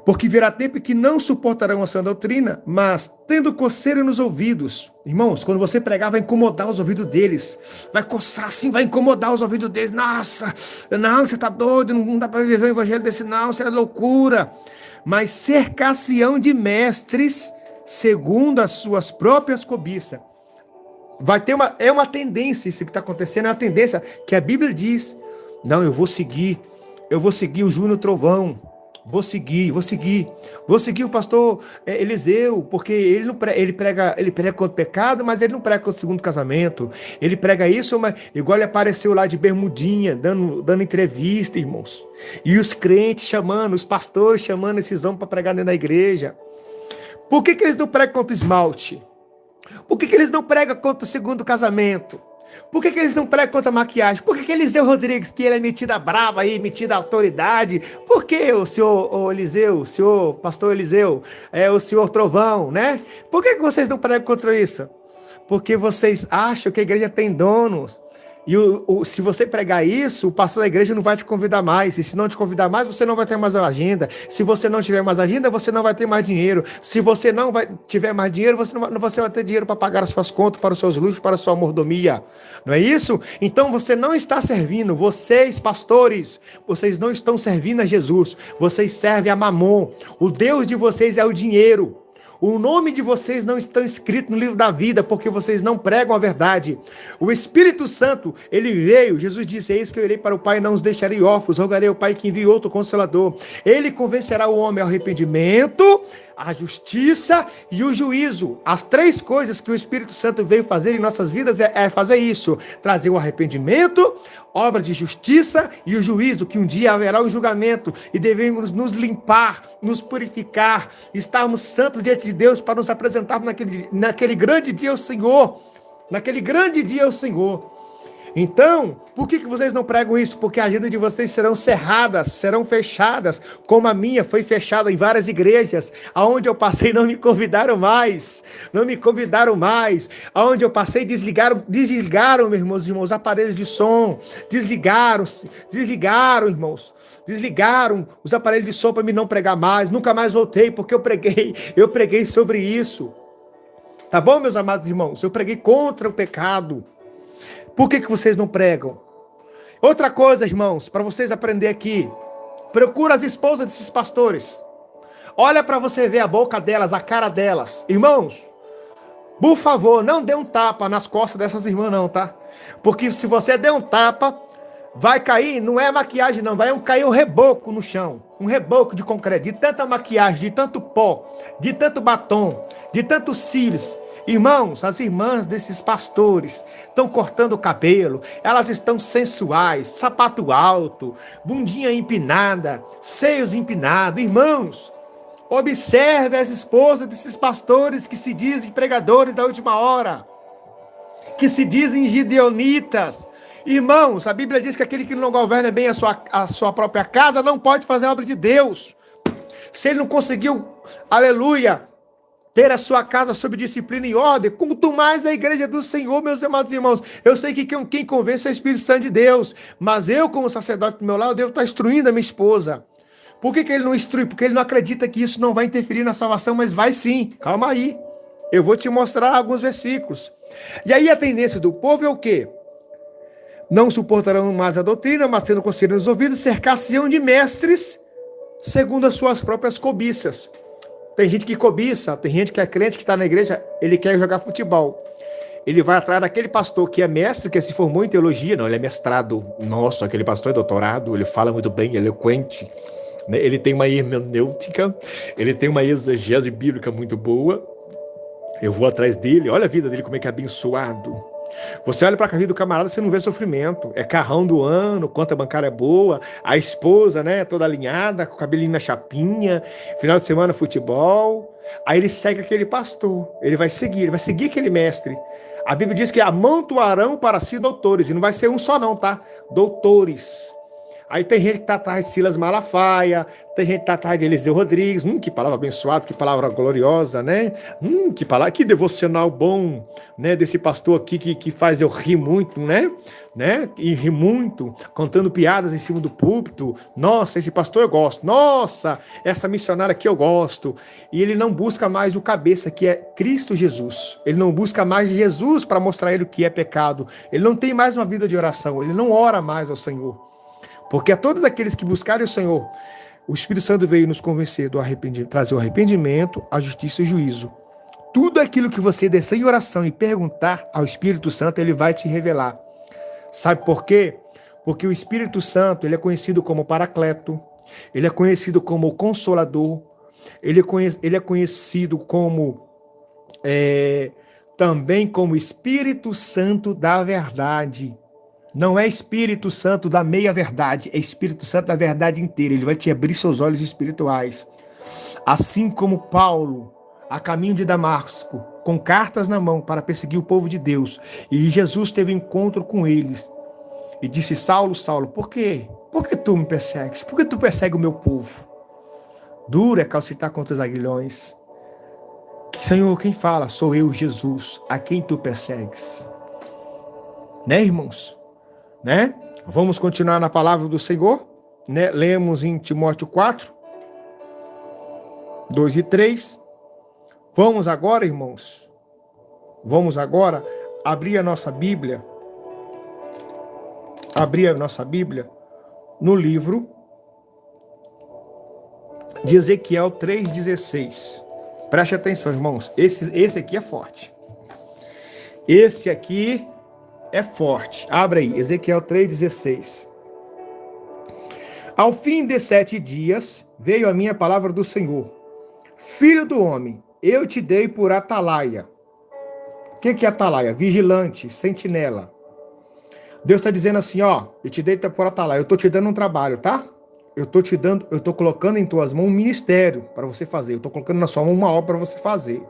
porque virá tempo que não suportarão a sã doutrina, mas tendo coceira nos ouvidos. Irmãos, quando você pregar, vai incomodar os ouvidos deles. Vai coçar assim, vai incomodar os ouvidos deles. Nossa, não, você tá doido, não dá para viver o evangelho desse não, isso é loucura. Mas cercar-se-ão de mestres, segundo as suas próprias cobiças. É uma tendência, isso que está acontecendo, é uma tendência que a Bíblia diz. Não, eu vou seguir o Júnior Trovão. Vou seguir o pastor Eliseu, porque ele prega contra o pecado, mas ele não prega contra o segundo casamento. Ele prega isso, mas igual ele apareceu lá de bermudinha, dando entrevista, irmãos. E os crentes chamando, os pastores chamando esses homens para pregar dentro da igreja. Por que eles não pregam contra o esmalte? Por que eles não pregam contra o segundo casamento? Por que eles não pregam contra a maquiagem? Por que Eliseu Rodrigues, que ele é metido a braba aí, metido a autoridade? Por que o senhor Eliseu, o senhor pastor Eliseu, o senhor Trovão, né? Por que vocês não pregam contra isso? Porque vocês acham que a igreja tem donos. E se você pregar isso, o pastor da igreja não vai te convidar mais. E se não te convidar mais, você não vai ter mais agenda. Se você não tiver mais agenda, você não vai ter mais dinheiro. Se você não tiver mais dinheiro, você vai ter dinheiro para pagar as suas contas, para os seus luxos, para a sua mordomia. Não é isso? Então você não está servindo. Vocês, pastores, vocês não estão servindo a Jesus. Vocês servem a Mamon. O Deus de vocês é o dinheiro. O nome de vocês não está escrito no livro da vida, porque vocês não pregam a verdade. O Espírito Santo, ele veio, Jesus disse, eis que eu irei para o Pai e não os deixarei órfãos, rogarei ao Pai que envie outro Consolador. Ele convencerá o homem ao arrependimento, a justiça e o juízo. As 3 coisas que o Espírito Santo veio fazer em nossas vidas é fazer isso, trazer o arrependimento, obra de justiça e o juízo, que um dia haverá o julgamento e devemos nos limpar, nos purificar, estarmos santos diante de Deus para nos apresentarmos naquele grande dia ao Senhor. Naquele grande dia ao Senhor. Então, por que vocês não pregam isso? Porque a agenda de vocês serão cerradas, serão fechadas, como a minha foi fechada em várias igrejas. Aonde eu passei não me convidaram mais. Aonde eu passei desligaram, meus irmãos, os aparelhos de som. Desligaram, irmãos. Desligaram os aparelhos de som para me não pregar mais. Nunca mais voltei porque eu preguei sobre isso. Tá bom, meus amados irmãos? Eu preguei contra o pecado. Por que vocês não pregam? Outra coisa, irmãos, para vocês aprenderem aqui. Procura as esposas desses pastores. Olha para você ver a boca delas, a cara delas. Irmãos, Por favor, não dê um tapa nas costas dessas irmãs não, tá? Porque se você der um tapa, vai cair, não é maquiagem não, vai cair um reboco no chão. Um reboco de concreto, de tanta maquiagem, de tanto pó, de tanto batom, de tantos cílios. Irmãos, as irmãs desses pastores estão cortando o cabelo, elas estão sensuais, sapato alto, bundinha empinada, seios empinados. Irmãos, observe as esposas desses pastores que se dizem pregadores da última hora, que se dizem gideonitas. Irmãos, a Bíblia diz que aquele que não governa bem a sua própria casa não pode fazer a obra de Deus. Se ele não conseguiu, aleluia, ter a sua casa sob disciplina e ordem, quanto mais a igreja do Senhor, meus amados irmãos. Eu sei que quem convence é o Espírito Santo de Deus, mas eu, como sacerdote do meu lado, devo estar instruindo a minha esposa. Por que ele não instrui? Porque ele não acredita que isso não vai interferir na salvação, mas vai sim. Calma aí. Eu vou te mostrar alguns versículos. E aí a tendência do povo é o quê? Não suportarão mais a doutrina, mas tendo conselho nos ouvidos, cercar-se-ão de mestres, segundo as suas próprias cobiças. Tem gente que cobiça, tem gente que é crente, que está na igreja, ele quer jogar futebol. Ele vai atrás daquele pastor que é mestre, que se formou em teologia. Não, ele é mestrado. Nossa, aquele pastor é doutorado, ele fala muito bem, ele é eloquente. Ele tem uma hermenêutica, ele tem uma exegese bíblica muito boa. Eu vou atrás dele, olha a vida dele, como é que é abençoado. Você olha para a vida do camarada, você não vê sofrimento. É carrão do ano, conta bancária boa, a esposa, né, toda alinhada, com o cabelinho na chapinha, final de semana futebol. Aí ele segue aquele pastor, ele vai seguir aquele mestre. A Bíblia diz que amontoarão para si doutores, e não vai ser um só não, tá? Doutores. Aí tem gente que está atrás de Silas Malafaia, tem gente que está atrás de Eliseu Rodrigues. Que palavra abençoada, que palavra gloriosa, né? Que palavra, que devocional bom, né? Desse pastor aqui que faz eu rir muito, né? E rir muito, contando piadas em cima do púlpito. Nossa, esse pastor eu gosto. Nossa, essa missionária aqui eu gosto. E ele não busca mais o cabeça, que é Cristo Jesus. Ele não busca mais Jesus para mostrar ele o que é pecado. Ele não tem mais uma vida de oração. Ele não ora mais ao Senhor. Porque a todos aqueles que buscarem o Senhor, o Espírito Santo veio nos convencer do arrependimento, trazer o arrependimento, a justiça e o juízo. Tudo aquilo que você descer em oração e perguntar ao Espírito Santo, ele vai te revelar. Sabe por quê? Porque o Espírito Santo, ele é conhecido como Paracleto, ele é conhecido como Consolador, ele é conhecido como também como Espírito Santo da verdade. Não é Espírito Santo da meia-verdade, é Espírito Santo da verdade inteira. Ele vai te abrir seus olhos espirituais. Assim como Paulo, a caminho de Damasco, com cartas na mão para perseguir o povo de Deus. E Jesus teve um encontro com eles. E disse, Saulo, Saulo, por quê? Por que tu me persegues? Por que tu persegue o meu povo? Duro é calcitar contra os aguilhões. Senhor, quem fala? Sou eu, Jesus, a quem tu persegues. Né, irmãos? Né? Vamos continuar na palavra do Senhor, né? Lemos em Timóteo 4, 2 e 3. Vamos agora, irmãos, abrir a nossa Bíblia no livro de Ezequiel 3,16. Preste atenção, irmãos, esse aqui é forte. Esse aqui é forte. Abre aí, Ezequiel 3,16. Ao fim de 7 dias, veio a minha palavra do Senhor. Filho do homem, eu te dei por atalaia. O que é atalaia? Vigilante, sentinela. Deus está dizendo assim, ó, eu te dei por atalaia. Eu estou te dando um trabalho, tá? Eu estou colocando em tuas mãos um ministério para você fazer. Eu estou colocando na sua mão uma obra para você fazer.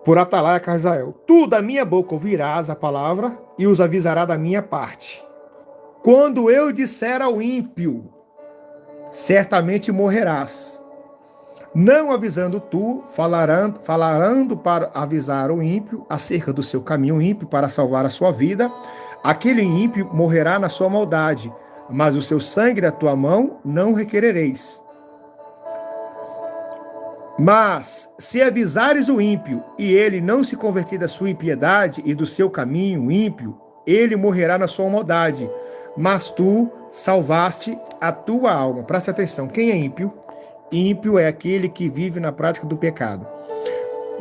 Por atalaia, Israel, tu da minha boca ouvirás a palavra e os avisará da minha parte. Quando eu disser ao ímpio, certamente morrerás. Não avisando tu, falarando para avisar o ímpio acerca do seu caminho ímpio para salvar a sua vida, aquele ímpio morrerá na sua maldade, mas o seu sangue da tua mão não requerereis. Mas, se avisares o ímpio, e ele não se converter da sua impiedade e do seu caminho ímpio, ele morrerá na sua maldade, mas tu salvaste a tua alma. Presta atenção, quem é ímpio? Ímpio é aquele que vive na prática do pecado.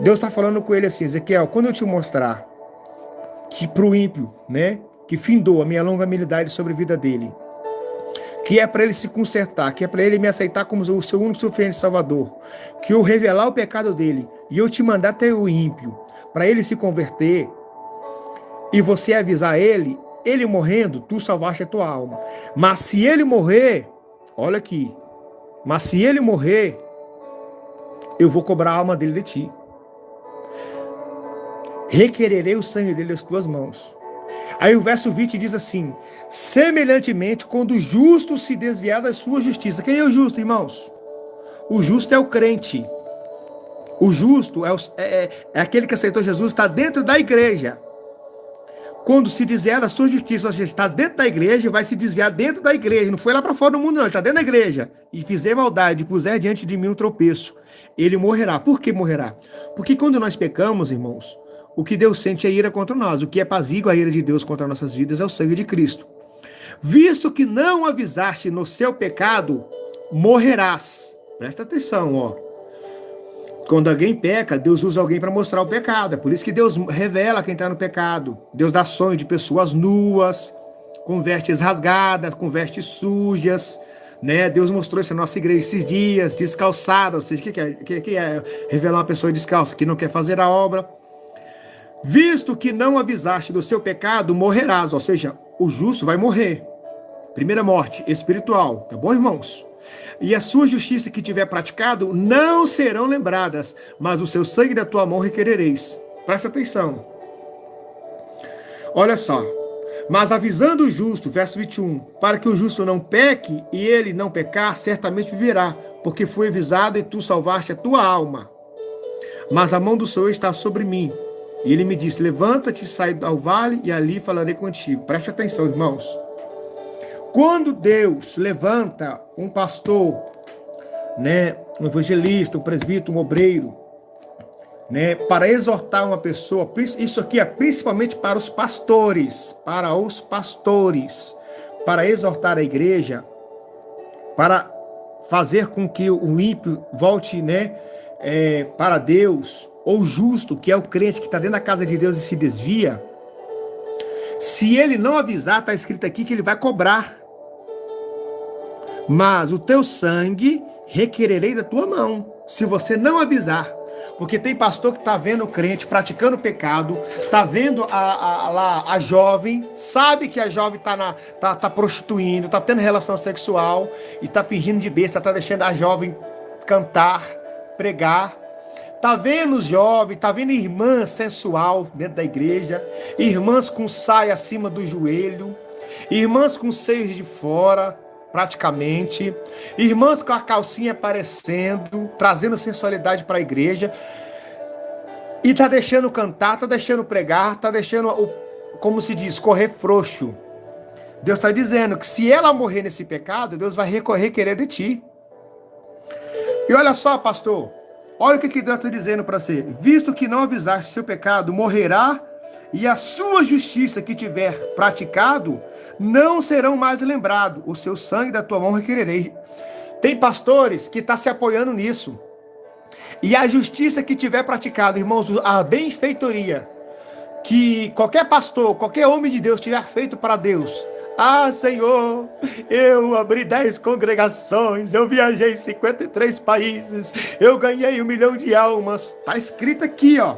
Deus está falando com ele assim, Ezequiel, quando eu te mostrar que para o ímpio, né, que findou a minha longanimidade sobre a vida dele, que é para ele se consertar, que é para ele me aceitar como o seu único suficiente salvador, que eu revelar o pecado dele e eu te mandar até o ímpio, para ele se converter, e você avisar ele, ele morrendo, tu salvaste a tua alma. Mas se ele morrer, olha aqui, mas se ele morrer, eu vou cobrar a alma dele de ti. Requererei o sangue dele das tuas mãos. Aí o verso 20 diz assim: semelhantemente, quando o justo se desviar da sua justiça. Quem é o justo, irmãos? O justo é o crente. O justo é aquele que aceitou Jesus, está dentro da igreja. Quando se desviar da sua justiça, ou seja, está dentro da igreja, vai se desviar dentro da igreja. Não foi lá para fora do mundo, não. Ele está dentro da igreja. E fizer maldade, puser diante de mim um tropeço, ele morrerá. Por que morrerá? Porque quando nós pecamos, irmãos, o que Deus sente é ira contra nós. O que apazigua a ira de Deus contra nossas vidas é o sangue de Cristo. Visto que não avisaste no seu pecado, morrerás. Presta atenção, ó. Quando alguém peca, Deus usa alguém para mostrar o pecado. É por isso que Deus revela quem está no pecado. Deus dá sonho de pessoas nuas, com vestes rasgadas, com vestes sujas, né? Deus mostrou isso na nossa igreja esses dias, descalçada. Ou seja, o que é revelar uma pessoa descalça, que não quer fazer a obra? Visto que não avisaste do seu pecado, morrerás. Ou seja, o justo vai morrer. Primeira morte espiritual. Tá bom, irmãos? E a sua justiça que tiver praticado não serão lembradas, mas o seu sangue da tua mão requerereis. Presta atenção. Olha só. Mas avisando o justo, verso 21, para que o justo não peque e ele não pecar, certamente viverá, porque foi avisado e tu salvaste a tua alma. Mas a mão do Senhor está sobre mim. E ele me disse: levanta-te, sai ao vale e ali falarei contigo. Preste atenção, irmãos. Quando Deus levanta um pastor, né, um evangelista, um presbítero, um obreiro, né, para exortar uma pessoa, isso aqui é principalmente para os pastores, para exortar a igreja, para fazer com que o ímpio volte, né, para Deus, ou o justo, que é o crente que está dentro da casa de Deus e se desvia. Se ele não avisar, está escrito aqui que ele vai cobrar. Mas o teu sangue requererei da tua mão, se você não avisar. Porque tem pastor que está vendo o crente praticando pecado, está vendo a jovem, sabe que a jovem está prostituindo, está tendo relação sexual, e está fingindo de besta, está deixando a jovem cantar, pregar. Tá vendo os jovens, tá vendo irmã sensual dentro da igreja, irmãs com saia acima do joelho, irmãs com seios de fora, praticamente, irmãs com a calcinha aparecendo, trazendo sensualidade para a igreja, e tá deixando cantar, tá deixando pregar, tá deixando, como se diz, correr frouxo. Deus está dizendo que se ela morrer nesse pecado, Deus vai requerer de ti. E olha só, pastor, olha o que Deus está dizendo para você. Visto que não avisaste seu pecado, morrerá, e a sua justiça que tiver praticado, não serão mais lembrados. O seu sangue da tua mão requererei. Tem pastores que estão se apoiando nisso. E a justiça que tiver praticado, irmãos, a benfeitoria que qualquer pastor, qualquer homem de Deus tiver feito para Deus. Ah, Senhor, eu abri 10 congregações, eu viajei em 53 países, eu ganhei 1 milhão de almas. Está escrito aqui, ó.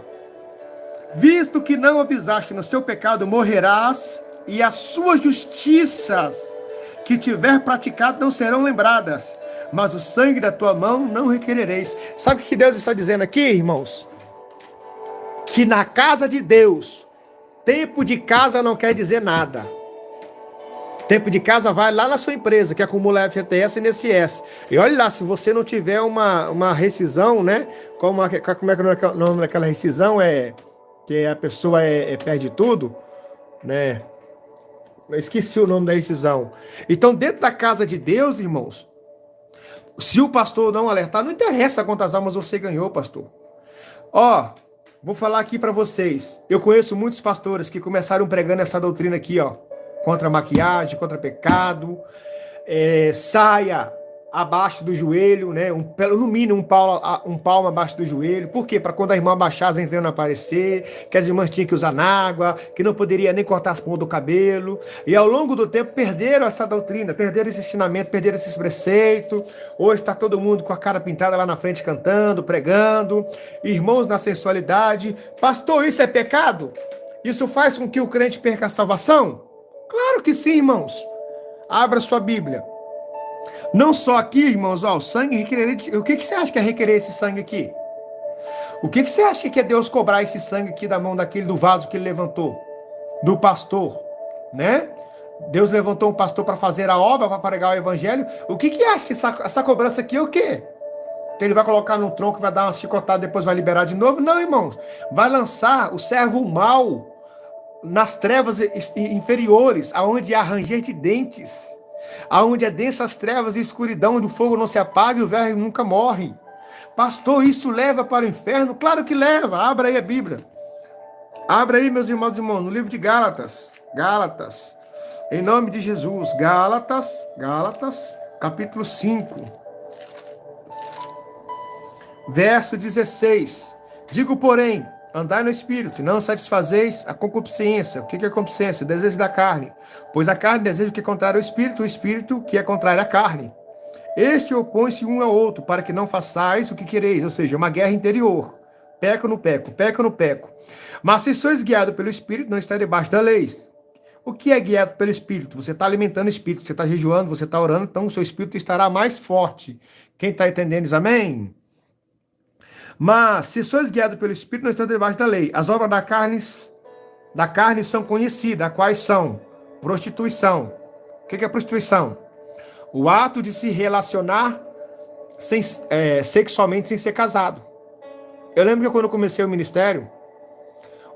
Visto que não avisaste no seu pecado, morrerás, e as suas justiças que tiver praticado não serão lembradas, mas o sangue da tua mão não requerereis. Sabe o que Deus está dizendo aqui, irmãos? Que na casa de Deus, tempo de casa não quer dizer nada. Tempo de casa vai lá na sua empresa, que acumula FGTS e INSS. E olha lá, se você não tiver uma rescisão, né? Como é que é o nome daquela rescisão? Que a pessoa perde tudo, né? Eu esqueci o nome da rescisão. Então, dentro da casa de Deus, irmãos, se o pastor não alertar, não interessa quantas almas você ganhou, pastor. Ó, vou falar aqui para vocês. Eu conheço muitos pastores que começaram pregando essa doutrina aqui, ó. Contra maquiagem, contra pecado, saia abaixo do joelho, né? No mínimo um palmo abaixo do joelho. Por quê? Para quando a irmã abaixar, as entranhas não aparecer, que as irmãs tinham que usar água, que não poderia nem cortar as pontas do cabelo. E ao longo do tempo perderam essa doutrina, perderam esse ensinamento, perderam esses preceitos. Hoje está todo mundo com a cara pintada lá na frente cantando, pregando, irmãos na sensualidade. Pastor, isso é pecado? Isso faz com que o crente perca a salvação? Claro que sim, irmãos. Abra sua Bíblia. Não só aqui, irmãos, ó, o sangue requerer. O que você acha que é requerer esse sangue aqui? O que você acha que é Deus cobrar esse sangue aqui da mão daquele do vaso que ele levantou? Do pastor, né? Deus levantou um pastor para fazer a obra, para pregar o evangelho. O que acha que essa cobrança aqui é o quê? Que ele vai colocar no tronco, vai dar uma chicotada, depois vai liberar de novo? Não, irmãos. Vai lançar o servo mau nas trevas inferiores, aonde há ranger de dentes, aonde é densas trevas e escuridão, onde o fogo não se apaga e o verme nunca morre. Pastor, isso leva para o inferno? Claro que leva. Abra aí a Bíblia. Abra aí, meus irmãos e irmãos, no livro de Gálatas. Gálatas. Em nome de Jesus. Gálatas, capítulo 5. Verso 16. Digo, porém, andai no Espírito, não satisfazeis a concupiscência. O que é concupiscência? O desejo da carne. Pois a carne deseja o que é contrário ao Espírito, o Espírito que é contrário à carne. Este opõe-se um ao outro, para que não façais o que quereis, ou seja, uma guerra interior. Peco no peco, peco no peco. Mas se sois guiados pelo Espírito, não está debaixo da lei. O que é guiado pelo Espírito? Você está alimentando o Espírito, você está jejuando, você está orando, então o seu Espírito estará mais forte. Quem está entendendo diz amém? Mas se sois guiados pelo Espírito, não está debaixo da lei. As obras da carne são conhecidas, quais são? Prostituição. O que é prostituição? O ato de se relacionar sexualmente sem ser casado. Eu lembro que quando eu comecei o ministério,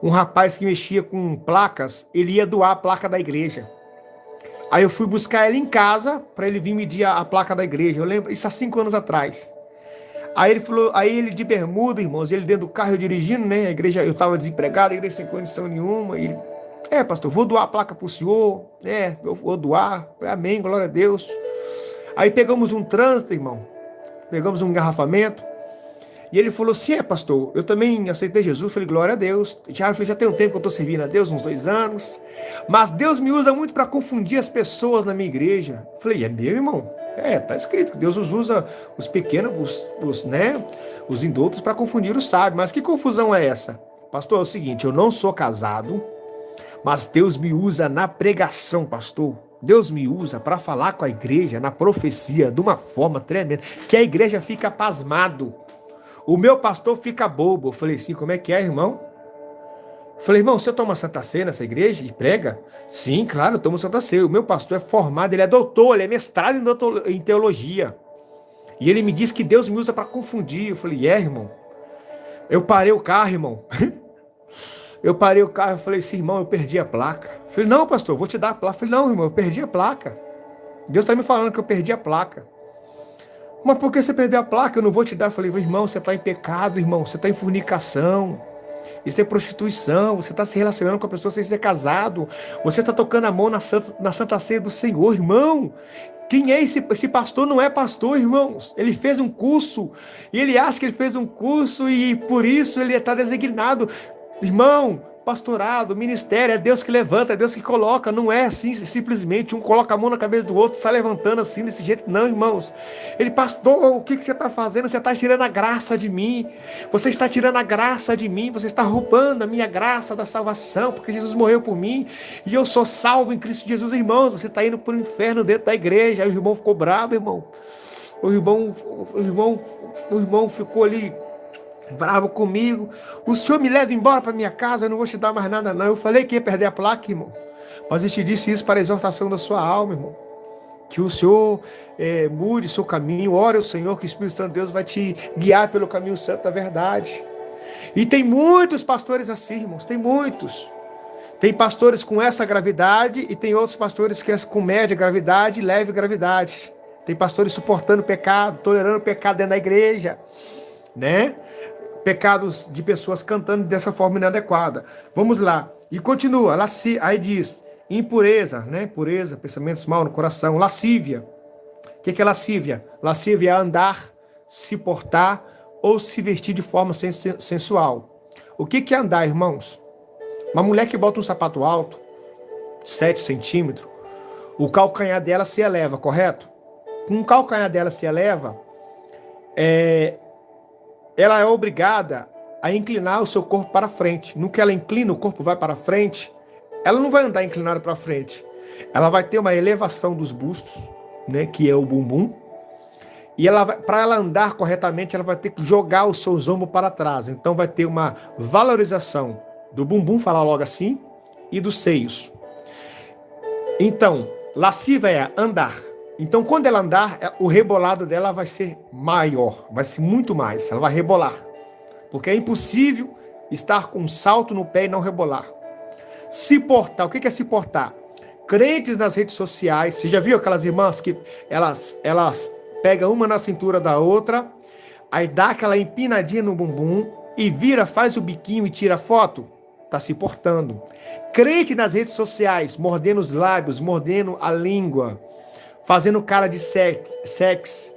um rapaz que mexia com placas, ele ia doar a placa da igreja. Aí eu fui buscar ele em casa para ele vir medir a placa da igreja. Eu lembro, isso há 5 anos atrás. Aí ele falou, aí ele de bermuda, irmãos, ele dentro do carro eu dirigindo, né? A igreja, eu estava desempregado, a igreja sem condição nenhuma. E ele, pastor, vou doar a placa para o senhor, eu vou doar, amém, glória a Deus. Aí pegamos um trânsito, irmão, pegamos um engarrafamento. E ele falou assim, pastor, eu também aceitei Jesus. Eu falei, glória a Deus. Já tem um tempo que eu estou servindo a Deus, uns 2 anos. Mas Deus me usa muito para confundir as pessoas na minha igreja. Eu falei, é meu, irmão? Tá escrito que Deus usa os pequenos, os indoutos para confundir os sábios. Mas que confusão é essa? Pastor, é o seguinte, eu não sou casado, mas Deus me usa na pregação, pastor. Deus me usa para falar com a igreja, na profecia, de uma forma tremenda, que a igreja fica pasmado. O meu pastor fica bobo. Eu falei assim, como é que é, irmão? Eu falei, irmão, você toma Santa Ceia nessa igreja e prega? Sim, claro, eu tomo Santa Ceia. O meu pastor é formado, ele é doutor, ele é mestrado em teologia. E ele me diz que Deus me usa para confundir. Eu falei, irmão? Eu parei o carro, irmão. Eu parei o carro, eu falei assim, irmão, eu perdi a placa. Eu falei, não, pastor, vou te dar a placa. Eu falei, não, irmão, eu perdi a placa. Deus está me falando que eu perdi a placa. Mas por que você perdeu a placa? Eu não vou te dar. Eu falei, irmão, você está em pecado, irmão. Você está em fornicação. Isso é prostituição. Você está se relacionando com a pessoa sem ser casado. Você está tocando a mão na Santa Ceia do Senhor, irmão. Quem é esse pastor? Não é pastor, irmãos. Ele fez um curso. E ele acha que ele fez um curso e por isso ele está designado. Irmão, pastorado, ministério, é Deus que levanta, é Deus que coloca, não é assim, simplesmente um coloca a mão na cabeça do outro, sai levantando assim, desse jeito, não, irmãos. Ele, pastor, o que você está fazendo? Você está tirando a graça de mim, você está tirando a graça de mim, você está roubando a minha graça da salvação, porque Jesus morreu por mim, e eu sou salvo em Cristo Jesus, irmãos. Você está indo para o inferno dentro da igreja. Aí o irmão ficou bravo, irmão. O irmão ficou ali bravo comigo. O senhor me leva embora para minha casa, eu não vou te dar mais nada não. Eu falei que ia perder a placa, irmão, mas eu te disse isso para a exortação da sua alma, irmão, que o senhor mude seu caminho. Ore ao Senhor, que o Espírito Santo de Deus vai te guiar pelo caminho santo da verdade. E tem muitos pastores assim, irmãos, tem muitos. Tem pastores com essa gravidade e tem outros pastores que é com média gravidade e leve gravidade. Tem pastores suportando pecado, tolerando pecado dentro da igreja, né? Pecados de pessoas cantando dessa forma inadequada. Vamos lá. E continua. Aí diz, impureza, né? Pureza, pensamentos mal no coração. Lascívia. que é lascívia? Lascívia é andar, se portar ou se vestir de forma sensual. O que é andar, irmãos? Uma mulher que bota um sapato alto, 7 centímetros, o calcanhar dela se eleva, correto? Com o calcanhar dela se eleva, ela é obrigada a inclinar o seu corpo para frente. No que ela inclina, o corpo vai para frente, ela não vai andar inclinada para frente. Ela vai ter uma elevação dos bustos, né, que é o bumbum. E para ela andar corretamente, ela vai ter que jogar os seus ombros para trás. Então vai ter uma valorização do bumbum, falar logo assim, e dos seios. Então, lasciva é andar. Então, quando ela andar, o rebolado dela vai ser maior, vai ser muito mais. Ela vai rebolar. Porque é impossível estar com um salto no pé e não rebolar. Se portar, o que é se portar? Crentes nas redes sociais, você já viu aquelas irmãs que elas pegam uma na cintura da outra, aí dá aquela empinadinha no bumbum e vira, faz o biquinho e tira foto? Tá se portando. Crente nas redes sociais, mordendo os lábios, mordendo a língua, fazendo cara de sexo.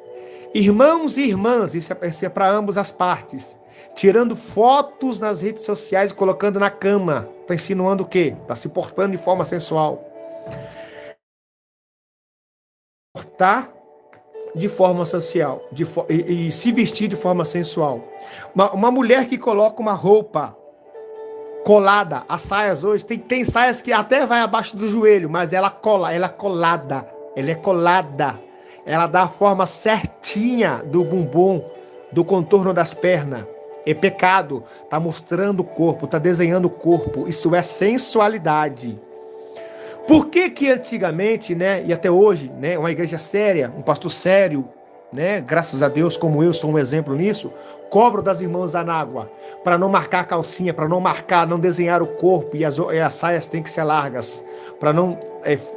Irmãos e irmãs, isso é para ambas as partes, tirando fotos nas redes sociais e colocando na cama. Tá insinuando o quê? Tá se portando de forma sensual. Portar de forma social e se vestir de forma sensual. Uma mulher que coloca uma roupa colada, as saias hoje, tem saias que até vai abaixo do joelho, mas ela é colada, ela dá a forma certinha do bumbum, do contorno das pernas. É pecado, tá mostrando o corpo, tá desenhando o corpo, isso é sensualidade. Por que antigamente, né, e até hoje, né, uma igreja séria, um pastor sério, né, graças a Deus, como eu sou um exemplo nisso, cobro das irmãs Anágua, para não marcar a calcinha, para não desenhar o corpo, e as saias têm que ser largas, para não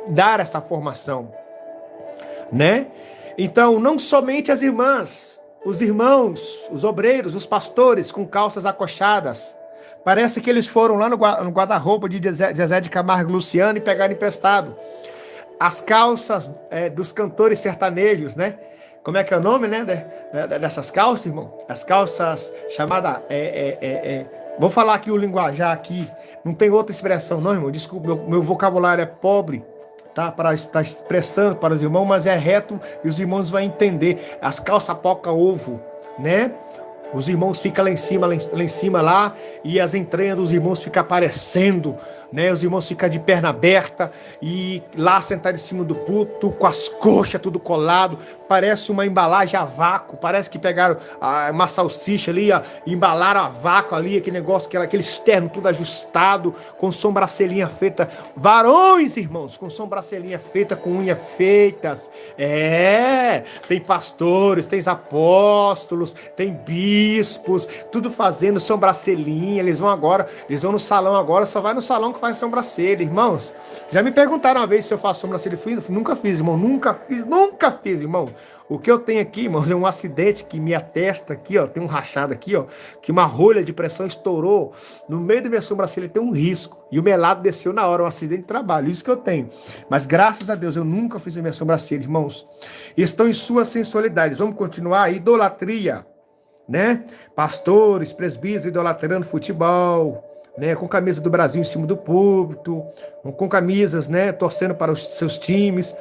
dar essa formação, né? Então, não somente as irmãs, os irmãos, os obreiros, os pastores com calças acochadas. Parece que eles foram lá no guarda-roupa de Zezé de Camargo e Luciano e pegaram emprestado as calças dos cantores sertanejos, né? Como é que é o nome, né? Dessas calças, irmão? As calças chamadas... Vou falar aqui o linguajar aqui. Não tem outra expressão, não, irmão. Desculpa, meu vocabulário é pobre, tá? Para estar expressando para os irmãos, mas é reto e os irmãos vão entender. As calças poca-ovo, né? Os irmãos ficam lá em cima lá, e as entranhas dos irmãos ficam aparecendo, né? Os irmãos ficam de perna aberta e lá sentado em cima do púlpito, com as coxas tudo colado, parece uma embalagem a vácuo, parece que pegaram uma salsicha ali, ó, e embalaram a vácuo ali, aquele negócio, aquele externo tudo ajustado, com sobrancelhinha feita, varões, irmãos, com sobrancelhinha feita, com unhas feitas, tem pastores, tem apóstolos, tem bispos, tudo fazendo sobrancelhinha, eles vão no salão agora, só vai no salão que faz sobrancelha, irmãos. Já me perguntaram uma vez se eu faço sobrancelha, nunca fiz, irmão, nunca fiz, irmão. O que eu tenho aqui, irmãos, é um acidente que minha testa aqui, ó, tem um rachado aqui, ó, que uma rolha de pressão estourou no meio da minha sobrancelha, tem um risco, e o melado desceu na hora, um acidente de trabalho, isso que eu tenho. Mas graças a Deus eu nunca fiz a minha sobrancelha, irmãos. Estão em suas sensualidades. Vamos continuar. Idolatria, né? Pastores, presbíteros idolatrando futebol, né? Com camisa do Brasil em cima do púlpito, com camisas, né? Torcendo para os seus times.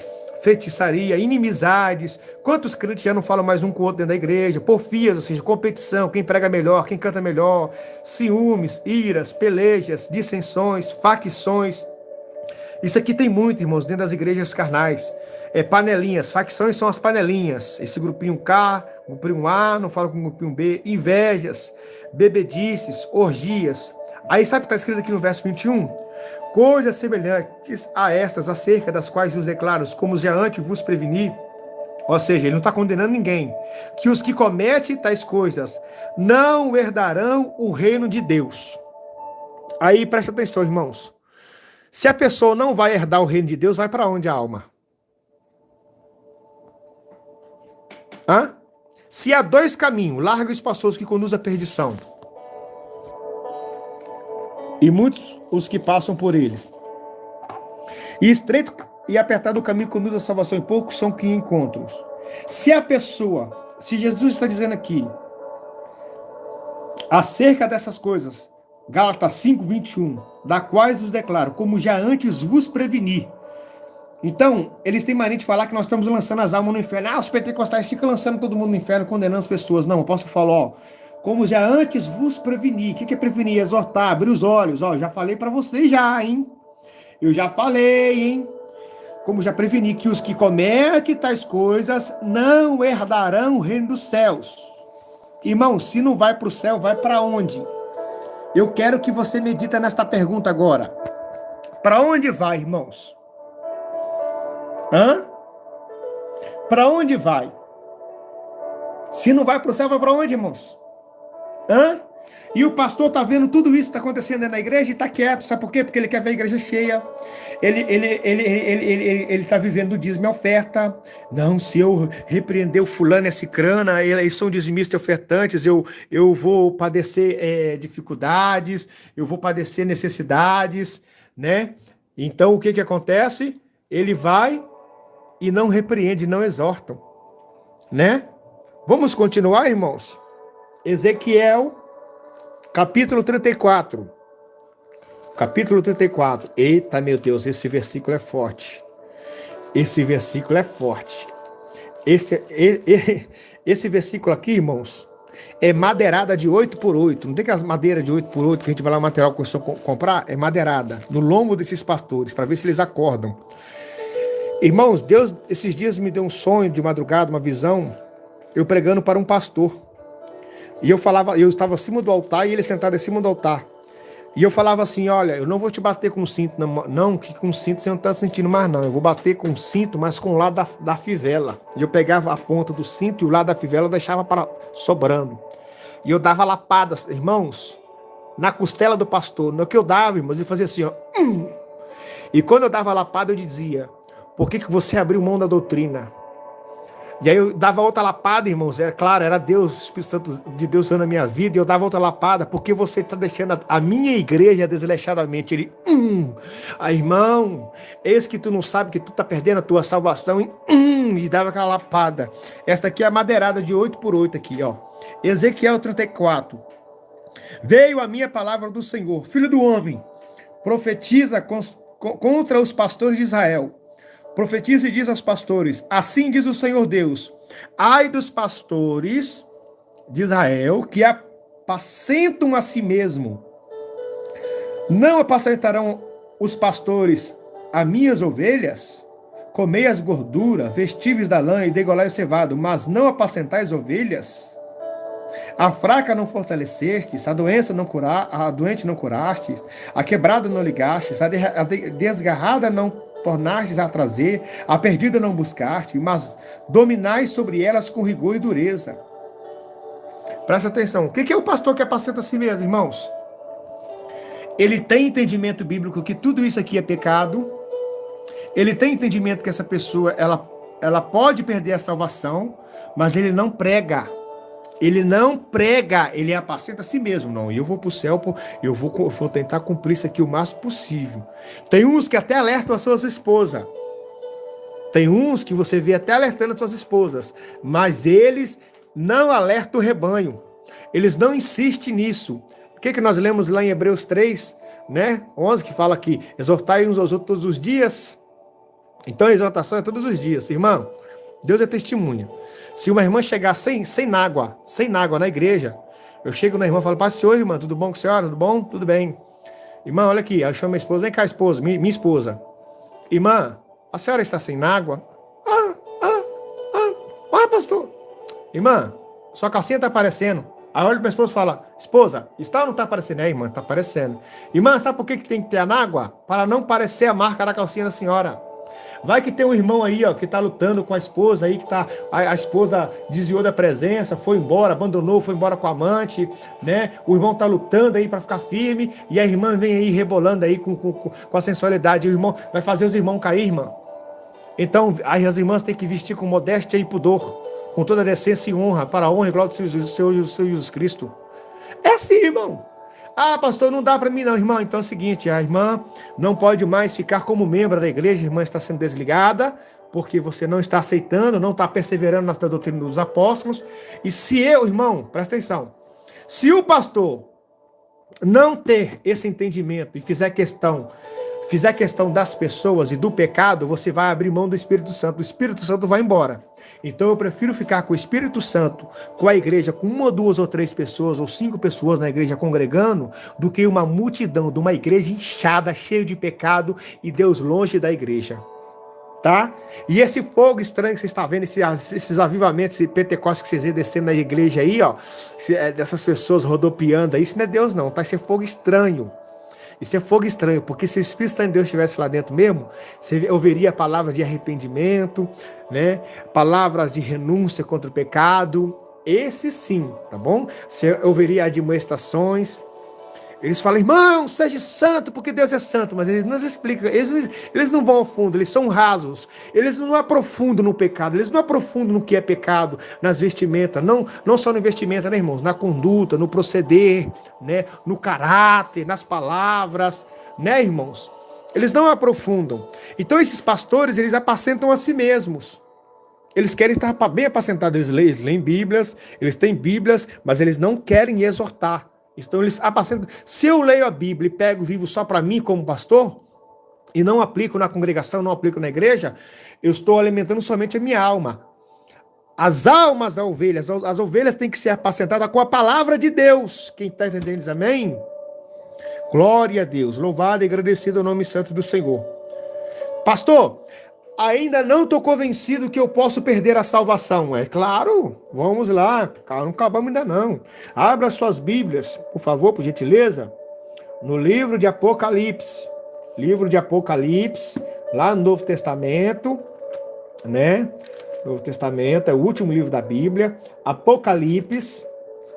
Feitiçaria, inimizades. Quantos crentes já não falam mais um com o outro dentro da igreja? Porfias, ou seja, competição, quem prega melhor, quem canta melhor, ciúmes, iras, pelejas, dissensões, facções. Isso aqui tem muito, irmãos, dentro das igrejas carnais. Panelinhas, facções são as panelinhas. Esse grupinho K, grupinho A, não fala com o grupinho B. Invejas, bebedices, orgias. Aí sabe o que está escrito aqui no verso 21? Coisas semelhantes a estas, acerca das quais os declaro, como já antes vos preveni. Ou seja, ele não está condenando ninguém. Que os que cometem tais coisas não herdarão o reino de Deus. Aí presta atenção, irmãos. Se a pessoa não vai herdar o reino de Deus, vai para onde a alma? Se há dois caminhos, largos e espaçosos que conduzem à perdição, e muitos os que passam por eles, e estreito e apertado o caminho que conduz à salvação, e poucos são que encontram. Se Jesus está dizendo aqui, acerca dessas coisas, Gálatas 5:21, da quais vos declaro, como já antes vos preveni. Então, eles têm mania de falar que nós estamos lançando as almas no inferno. Os pentecostais ficam lançando todo mundo no inferno, condenando as pessoas. Não, o apóstolo falou, como já antes vos preveni. O que é prevenir? Exortar, abrir os olhos. Já falei para vocês já, hein? Eu já falei, hein? Como já preveni que os que cometem tais coisas não herdarão o reino dos céus. Irmão, se não vai para o céu, vai para onde? Eu quero que você medita nesta pergunta agora. Para onde vai, irmãos? Para onde vai? Se não vai para o céu, vai para onde, irmãos? E o pastor está vendo tudo isso que está acontecendo dentro da igreja e está quieto. Sabe por quê? Porque ele quer ver a igreja cheia. Ele está vivendo o dízimo e oferta. Não, se eu repreender o fulano e a cicrana, eles são dizimistas e ofertantes, eu vou padecer dificuldades, eu vou padecer necessidades, né? Então, o que acontece? Ele vai e não repreende, não exortam, né? Vamos continuar, irmãos? Ezequiel, capítulo 34. Capítulo 34. Eita, meu Deus, esse versículo é forte. Esse versículo é forte. Esse versículo aqui, irmãos, é madeirada de 8x8. Não tem aquelas madeiras de 8x8 que a gente vai lá no material que eu comprar? É madeirada no lombo desses pastores, para ver se eles acordam. Irmãos, Deus esses dias me deu um sonho de madrugada, uma visão, eu pregando para um pastor. E eu estava acima do altar e ele sentado em cima do altar. E eu falava assim, olha, eu não vou te bater com cinto, não, que com cinto você não está sentindo mais não. Eu vou bater com cinto, mas com o lado da fivela. E eu pegava a ponta do cinto e o lado da fivela eu deixava sobrando. E eu dava lapadas, irmãos, na costela do pastor. No que eu dava, irmãos, ele fazia assim, ó. E quando eu dava lapada, eu dizia, por que você abriu mão da doutrina? E aí eu dava outra lapada, irmãos, claro, era Deus, o Espírito Santo de Deus usando a minha vida, e eu dava outra lapada, porque você está deixando a minha igreja desleixadamente. Ele, irmão, eis que tu não sabe que tu está perdendo a tua salvação, e dava aquela lapada. Esta aqui é a madeirada de 8x8 aqui, ó. Ezequiel 34. Veio a minha palavra do Senhor, filho do homem, profetiza contra os pastores de Israel. Profetiza e diz aos pastores, assim diz o Senhor Deus, ai dos pastores de Israel que apacentam a si mesmo. Não apacentarão os pastores as minhas ovelhas? Comei as gorduras, vestíveis da lã e degolai o cevado, mas não apacentais ovelhas? A fraca não fortalecestes, a doente não curastes, a quebrada não ligastes, a desgarrada não tornastes a trazer, a perdida não buscaste, mas dominais sobre elas com rigor e dureza. Presta atenção. O que é o pastor que apacenta a si mesmo, irmãos? Ele tem entendimento bíblico que tudo isso aqui é pecado. Ele tem entendimento que essa pessoa ela pode perder a salvação, mas ele não prega. Ele não prega, ele apacenta a si mesmo. Não, eu vou para o céu, eu vou tentar cumprir isso aqui o máximo possível. Tem uns que até alertam a sua esposa. Tem uns que você vê até alertando as suas esposas. Mas eles não alertam o rebanho. Eles não insistem nisso. O que nós lemos lá em Hebreus 3, né? 11, que fala aqui, exortai uns aos outros todos os dias. Então a exortação é todos os dias. Irmão, Deus é testemunha. Se uma irmã chegar sem água na igreja, eu chego na irmã e falo, pastor, irmã, tudo bom com a senhora? Tudo bom? Tudo bem. Irmã, olha aqui, eu chamo minha esposa, vem cá, esposa, minha esposa. Irmã, a senhora está sem água? Pastor. Irmã, sua calcinha está aparecendo. Aí olha para minha esposa e fala, esposa, está ou não está aparecendo? Irmã, está aparecendo. Irmã, sabe por que tem que ter a água? Para não parecer a marca da calcinha da senhora. Vai que tem um irmão aí, ó, que tá lutando com a esposa aí, que tá, a esposa desviou da presença, foi embora, abandonou, foi embora com a amante, né? O irmão tá lutando aí para ficar firme, e a irmã vem aí rebolando aí com a sensualidade. O irmão vai fazer os irmãos cair, irmã. Então, as irmãs têm que vestir com modéstia e pudor, com toda a decência e honra, para a honra e glória do seu Jesus Cristo. É assim, irmão. Pastor, não dá para mim não, irmão. Então é o seguinte, a irmã não pode mais ficar como membro da igreja, a irmã está sendo desligada, porque você não está aceitando, não está perseverando na doutrina dos apóstolos. E se eu, irmão, presta atenção, se o pastor não ter esse entendimento e fizer questão das pessoas e do pecado, você vai abrir mão do Espírito Santo. O Espírito Santo vai embora. Então eu prefiro ficar com o Espírito Santo, com a igreja, com uma, duas ou três pessoas, ou 5 pessoas na igreja congregando, do que uma multidão de uma igreja inchada, cheia de pecado e Deus longe da igreja. Tá? E esse fogo estranho que você está vendo, esses avivamentos, esse Pentecostes que vocês vê descendo na igreja aí, ó, dessas pessoas rodopiando aí, isso não é Deus não, tá? Isso é fogo estranho. Isso é fogo estranho, porque se o Espírito Santo de Deus estivesse lá dentro mesmo, você ouviria palavras de arrependimento, né? Palavras de renúncia contra o pecado, esse sim, tá bom? Você ouviria admoestações. Eles falam, irmão, seja santo, porque Deus é santo, mas eles não explicam, eles não vão ao fundo, eles são rasos, eles não aprofundam no pecado, eles não aprofundam no que é pecado, nas vestimentas, não só no vestimenta, né, irmãos, na conduta, no proceder, né, no caráter, nas palavras, né, irmãos? Eles não aprofundam. Então esses pastores, eles apacentam a si mesmos. Eles querem estar bem apacentados, eles leem Bíblias, eles têm Bíblias, mas eles não querem exortar. Então eles apacentam. Se eu leio a Bíblia e pego vivo só para mim como pastor, e não aplico na congregação, não aplico na igreja, eu estou alimentando somente a minha alma. As almas das ovelhas, as ovelhas têm que ser apacentadas com a palavra de Deus. Quem está entendendo diz amém? Glória a Deus, louvado e agradecido o nome santo do Senhor. Pastor, ainda não estou convencido que eu posso perder a salvação. É claro, vamos lá, não acabamos ainda não. Abra suas Bíblias, por favor, por gentileza, no livro de Apocalipse. Livro de Apocalipse, lá no Novo Testamento, né? Novo Testamento, é o último livro da Bíblia. Apocalipse,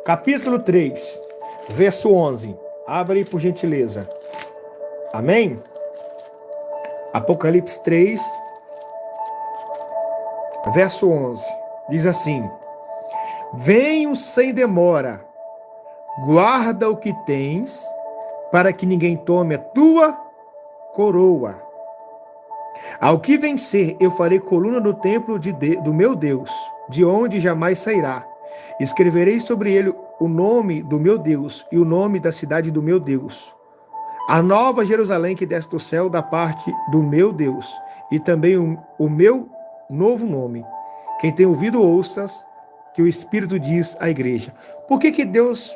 capítulo 3, verso 11. Abra aí, por gentileza. Amém? Apocalipse 3, verso 11, diz assim: venho sem demora, guarda o que tens, para que ninguém tome a tua coroa. Ao que vencer, eu farei coluna no templo do meu Deus, de onde jamais sairá. Escreverei sobre ele o nome do meu Deus e o nome da cidade do meu Deus, a nova Jerusalém que desce do céu da parte do meu Deus, e também o meu novo nome. Quem tem ouvido, ouças que o Espírito diz à igreja. Por que Deus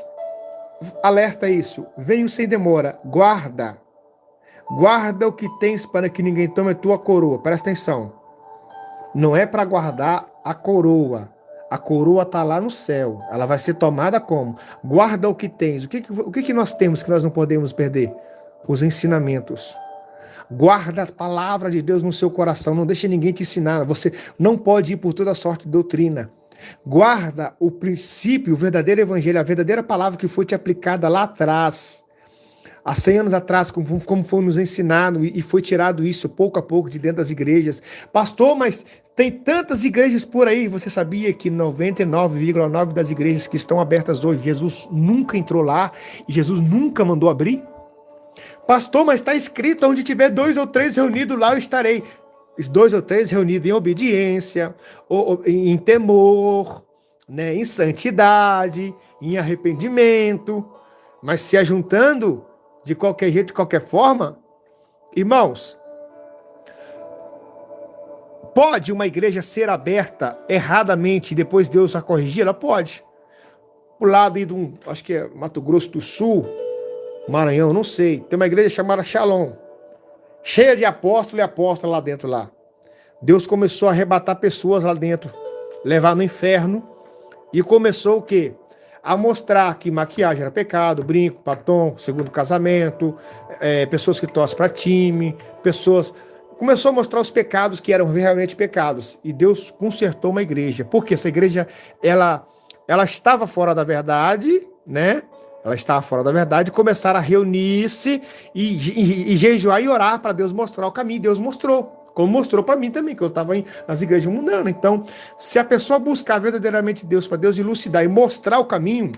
alerta isso? Venho sem demora, guarda o que tens para que ninguém tome a tua coroa. Presta atenção, não é para guardar a coroa está lá no céu, ela vai ser tomada como? Guarda o que tens. O que nós temos que nós não podemos perder? Os ensinamentos. Guarda a palavra de Deus no seu coração, não deixe ninguém te ensinar, você não pode ir por toda sorte de doutrina. Guarda o princípio, o verdadeiro evangelho, a verdadeira palavra que foi te aplicada lá atrás, há 100 anos atrás, como foi nos ensinado e foi tirado isso pouco a pouco de dentro das igrejas. Pastor, mas tem tantas igrejas por aí, você sabia que 99,9% das igrejas que estão abertas hoje, Jesus nunca entrou lá e Jesus nunca mandou abrir? Pastor, mas está escrito, onde tiver 2 ou 3 reunidos, lá eu estarei. 2 ou 3 reunidos em obediência, ou em temor, né, em santidade, em arrependimento, mas se ajuntando de qualquer jeito, de qualquer forma, irmãos, pode uma igreja ser aberta erradamente e depois Deus a corrigir? Ela pode. Por lado aí acho que é Mato Grosso do Sul, Maranhão, não sei, tem uma igreja chamada Shalom, cheia de apóstolo e apóstola lá dentro lá. Deus começou a arrebatar pessoas lá dentro, levar no inferno, e começou o quê? A mostrar que maquiagem era pecado, brinco, batom, segundo casamento, pessoas que torcem para time, começou a mostrar os pecados que eram realmente pecados, e Deus consertou uma igreja, porque essa igreja, ela estava fora da verdade, né? Ela estava fora da verdade, começaram a reunir-se e jejuar e orar para Deus mostrar o caminho. Deus mostrou, como mostrou para mim também, que eu estava nas igrejas mundanas. Então, se a pessoa buscar verdadeiramente Deus, para Deus elucidar e mostrar o caminho,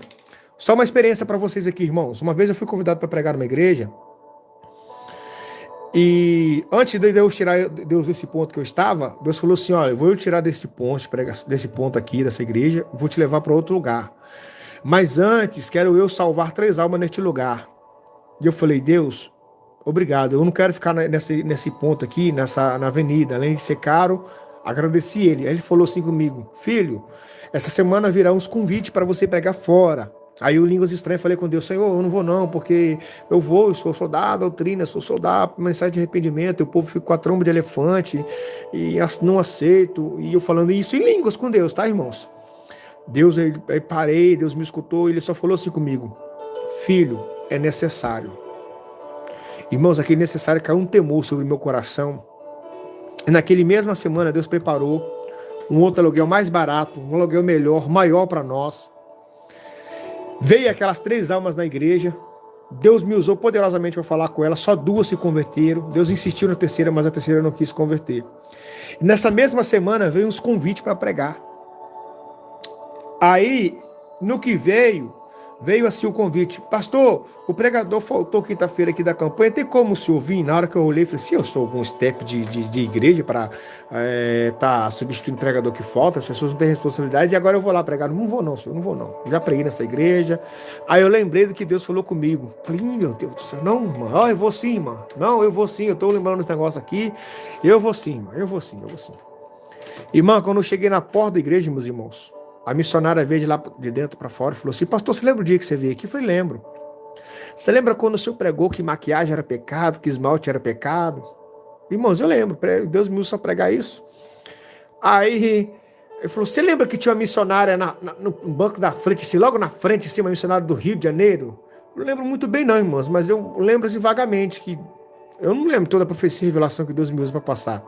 só uma experiência para vocês aqui, irmãos. Uma vez eu fui convidado para pregar numa igreja E antes de Deus tirar Deus desse ponto que eu estava, Deus falou assim: olha, eu vou tirar desse ponto aqui, dessa igreja, vou te levar para outro lugar. Mas antes, quero eu salvar 3 almas neste lugar. E eu falei: Deus, obrigado. Eu não quero ficar nesse ponto aqui, na avenida. Além de ser caro, agradeci ele. Aí ele falou assim comigo: filho, essa semana virá uns convites para você pregar fora. Aí eu, línguas estranhas, falei com Deus: Senhor, eu não vou não, porque eu sou soldado, doutrina, sou soldado, mensagem de arrependimento, o povo fica com a tromba de elefante e não aceito. E eu falando isso em línguas com Deus, tá, irmãos? Deus, aí parei, Deus me escutou, e ele só falou assim comigo: filho, é necessário. Irmãos, aquele necessário caiu um temor sobre o meu coração. E naquele mesma semana, Deus preparou um outro aluguel mais barato, um aluguel melhor, maior para nós. Veio aquelas 3 almas na igreja. Deus me usou poderosamente para falar com elas. Só 2 se converteram. Deus insistiu na terceira, mas a terceira não quis se converter. E nessa mesma semana veio uns convites para pregar. Aí, no que veio assim o convite: pastor, o pregador faltou quinta-feira aqui da campanha, tem como o senhor vir? Na hora que eu olhei, falei: se eu sou algum step de igreja para tá substituindo o pregador que falta, as pessoas não têm responsabilidade, e agora eu vou lá pregar. Não vou não, senhor, não vou não. Já preguei nessa igreja. Aí eu lembrei do que Deus falou comigo. Falei: meu Deus do céu, não, mano, eu vou sim, mano. Não, eu vou sim, eu tô lembrando desse negócio aqui. Eu vou sim, mano, eu vou sim. Irmão, quando eu cheguei na porta da igreja, meus irmãos, a missionária veio de lá de dentro para fora e falou assim: pastor, você lembra o dia que você veio aqui? Eu falei: lembro. Você lembra quando o senhor pregou que maquiagem era pecado, que esmalte era pecado? Irmãos, eu lembro. Deus me usou a pregar isso. Aí ele falou: você lembra que tinha uma missionária no banco da frente, assim, logo na frente, assim, uma missionária do Rio de Janeiro? Eu não lembro muito bem não, irmãos, mas eu lembro assim vagamente que eu não lembro toda a profecia e revelação que Deus me usa para passar.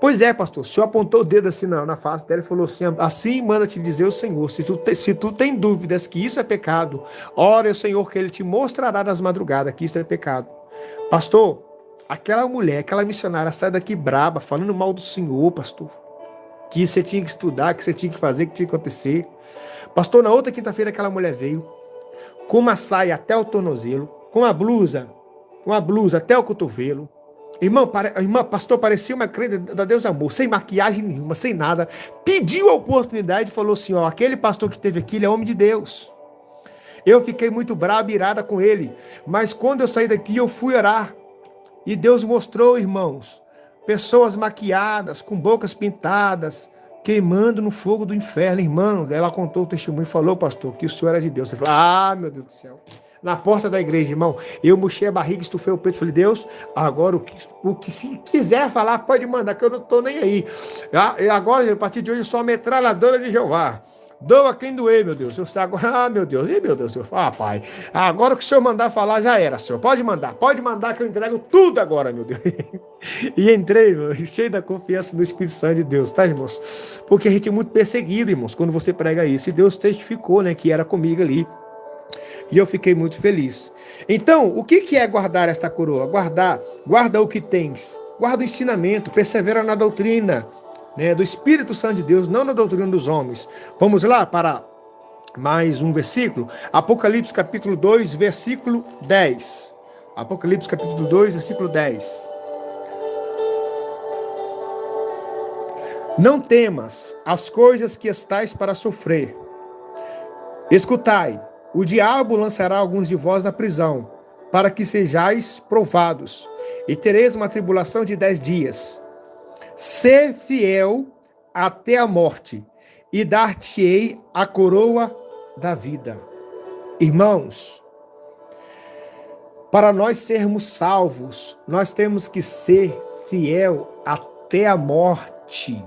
Pois é, pastor, o senhor apontou o dedo assim na face dela e falou assim: assim manda te dizer o Senhor, se tu tem dúvidas que isso é pecado, ore ao Senhor que ele te mostrará nas madrugadas que isso é pecado. Pastor, aquela mulher, aquela missionária sai daqui braba, falando mal do Senhor, pastor, que você tinha que estudar, que você tinha que fazer, que tinha que acontecer. Pastor, na outra quinta-feira aquela mulher veio com uma saia até o tornozelo, com uma blusa até o cotovelo. Irmão, pastor, parecia uma crente da Deus Amor, sem maquiagem nenhuma, sem nada. Pediu a oportunidade e falou assim: ó, aquele pastor que teve aqui, ele é homem de Deus. Eu fiquei muito bravo, irada com ele. Mas quando eu saí daqui, eu fui orar. E Deus mostrou, irmãos, pessoas maquiadas, com bocas pintadas, queimando no fogo do inferno, irmãos. Ela contou o testemunho e falou: pastor, que o senhor era de Deus. Você falou: ah, meu Deus do céu. Na porta da igreja, irmão, eu murchei a barriga, estufei o peito, falei: Deus, agora o que se quiser falar, pode mandar, que eu não estou nem aí. Agora, a partir de hoje, eu sou a metralhadora de Jeová. Doa quem doer, meu Deus. Agora, meu Deus, Senhor. Pai, agora o que o senhor mandar falar já era, senhor. Pode mandar que eu entrego tudo agora, meu Deus. E entrei, meu, cheio da confiança do Espírito Santo de Deus, tá, irmãos? Porque a gente é muito perseguido, irmãos, quando você prega isso. E Deus testificou, né, que era comigo ali. E eu fiquei muito feliz. Então, o que é guardar esta coroa? Guarda o que tens. Guarda o ensinamento, persevera na doutrina, né, do Espírito Santo de Deus, não na doutrina dos homens. Vamos lá para mais um versículo. Apocalipse capítulo 2, versículo 10. Apocalipse capítulo 2, versículo 10. Não temas as coisas que estais para sofrer. Escutai. O diabo lançará alguns de vós na prisão, para que sejais provados, e tereis uma tribulação de 10 dias. Sê fiel até a morte, e dar-te-ei a coroa da vida. Irmãos, para nós sermos salvos, nós temos que ser fiel até a morte.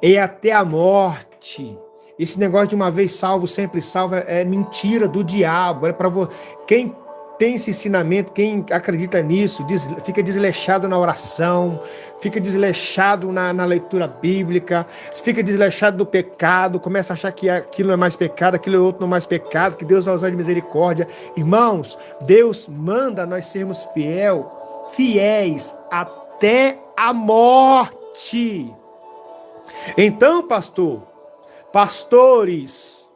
E até a morte. Esse negócio de uma vez salvo, sempre salvo, é mentira do diabo. É para quem tem esse ensinamento, quem acredita nisso, fica desleixado na oração, fica desleixado na leitura bíblica, fica desleixado do pecado, começa a achar que aquilo não é mais pecado, aquilo é outro não é mais pecado, que Deus vai usar de misericórdia. Irmãos, Deus manda nós sermos fiéis até a morte. Então, pastores,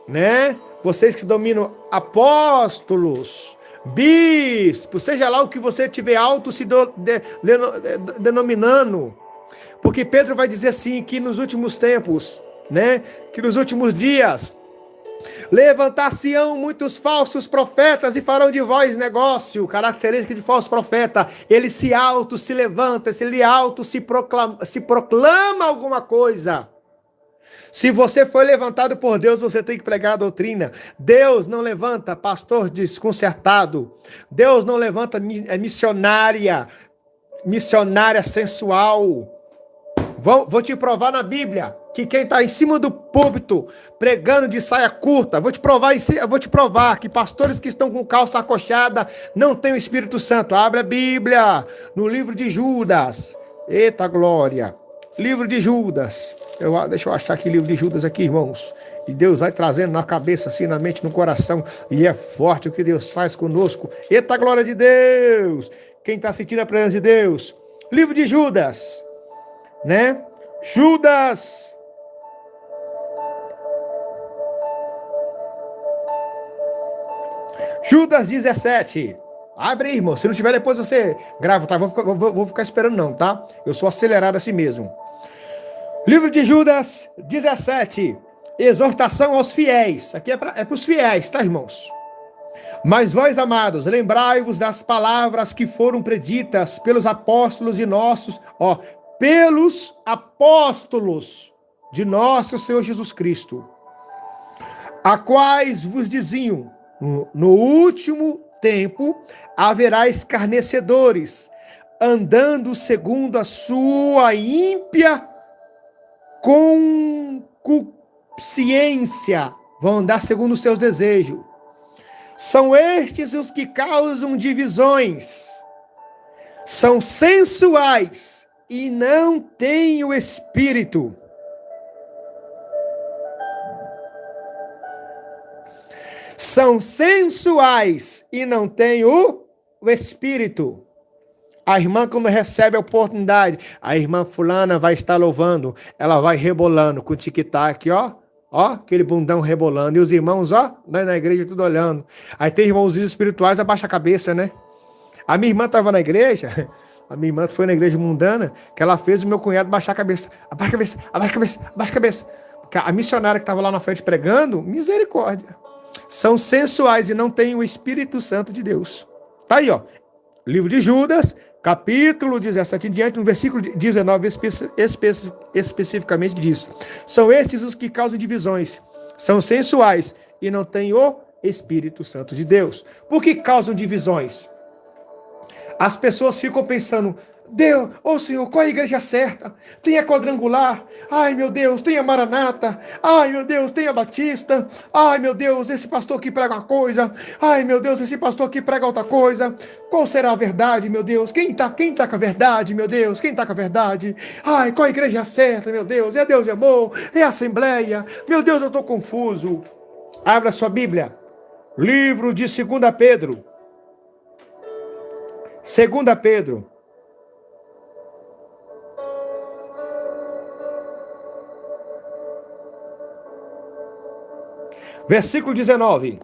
né? Vocês que dominam apóstolos, bispo, seja lá o que você tiver denominando. Porque Pedro vai dizer assim, que nos últimos tempos, né, que nos últimos dias, levantar-se-ão muitos falsos profetas e farão de vós negócio. Característica de falso profeta: ele se levanta, ele se proclama alguma coisa. Se você foi levantado por Deus, você tem que pregar a doutrina. Deus não levanta pastor desconcertado. Deus não levanta missionária sensual. Vou te provar na Bíblia que quem está em cima do púlpito pregando de saia curta, vou te provar que pastores que estão com calça acochada não têm o Espírito Santo. Abre a Bíblia no livro de Judas. Eita glória! Livro de Judas. Deixa eu achar aqui o livro de Judas aqui, irmãos. E Deus vai trazendo na cabeça, assim, na mente, no coração. E é forte o que Deus faz conosco. Eita glória de Deus! Quem está sentindo a presença de Deus? Livro de Judas, né? Judas. Judas 17. Abre aí, irmão. Se não tiver, depois você grava, tá? Vou ficar esperando não, tá? Eu sou acelerado assim mesmo. Livro de Judas 17. Exortação aos fiéis. Aqui é para os fiéis, tá, irmãos? Mas vós, amados, lembrai-vos das palavras que foram preditas pelos apóstolos de nossos, pelos apóstolos de nosso Senhor Jesus Cristo, a quais vos diziam: no último tempo haverá escarnecedores, andando segundo a sua ímpia concupiscência, vão andar segundo os seus desejos. São estes os que causam divisões, são sensuais e não têm o Espírito. São sensuais e não têm o Espírito. A irmã, quando recebe a oportunidade, a irmã fulana vai estar louvando, ela vai rebolando com o tic-tac, aquele bundão rebolando. E os irmãos, na igreja tudo olhando. Aí tem irmãos espirituais, abaixa a cabeça, né? A minha irmã estava na igreja, a minha irmã foi na igreja mundana, que ela fez o meu cunhado baixar a cabeça. Abaixa a cabeça, abaixa a cabeça, abaixa a cabeça. Porque a missionária que estava lá na frente pregando, misericórdia. São sensuais e não têm o Espírito Santo de Deus. Tá aí, livro de Judas, capítulo 17 em diante, no versículo 19 especificamente diz: são estes os que causam divisões, são sensuais e não têm o Espírito Santo de Deus. Por que causam divisões? As pessoas ficam pensando: Deus, Senhor, qual é a igreja certa? Tem a quadrangular? Ai, meu Deus, tem a Maranata? Ai, meu Deus, tem a Batista? Ai, meu Deus, esse pastor aqui prega uma coisa. Ai, meu Deus, esse pastor aqui prega outra coisa. Qual será a verdade, meu Deus? Quem tá com a verdade, meu Deus? Quem tá com a verdade? Ai, qual a igreja certa, meu Deus? É Deus e amor? É a Assembleia? Meu Deus, eu tô confuso. Abra sua Bíblia. Livro de 2 Pedro. 2 Pedro. Versículo 19.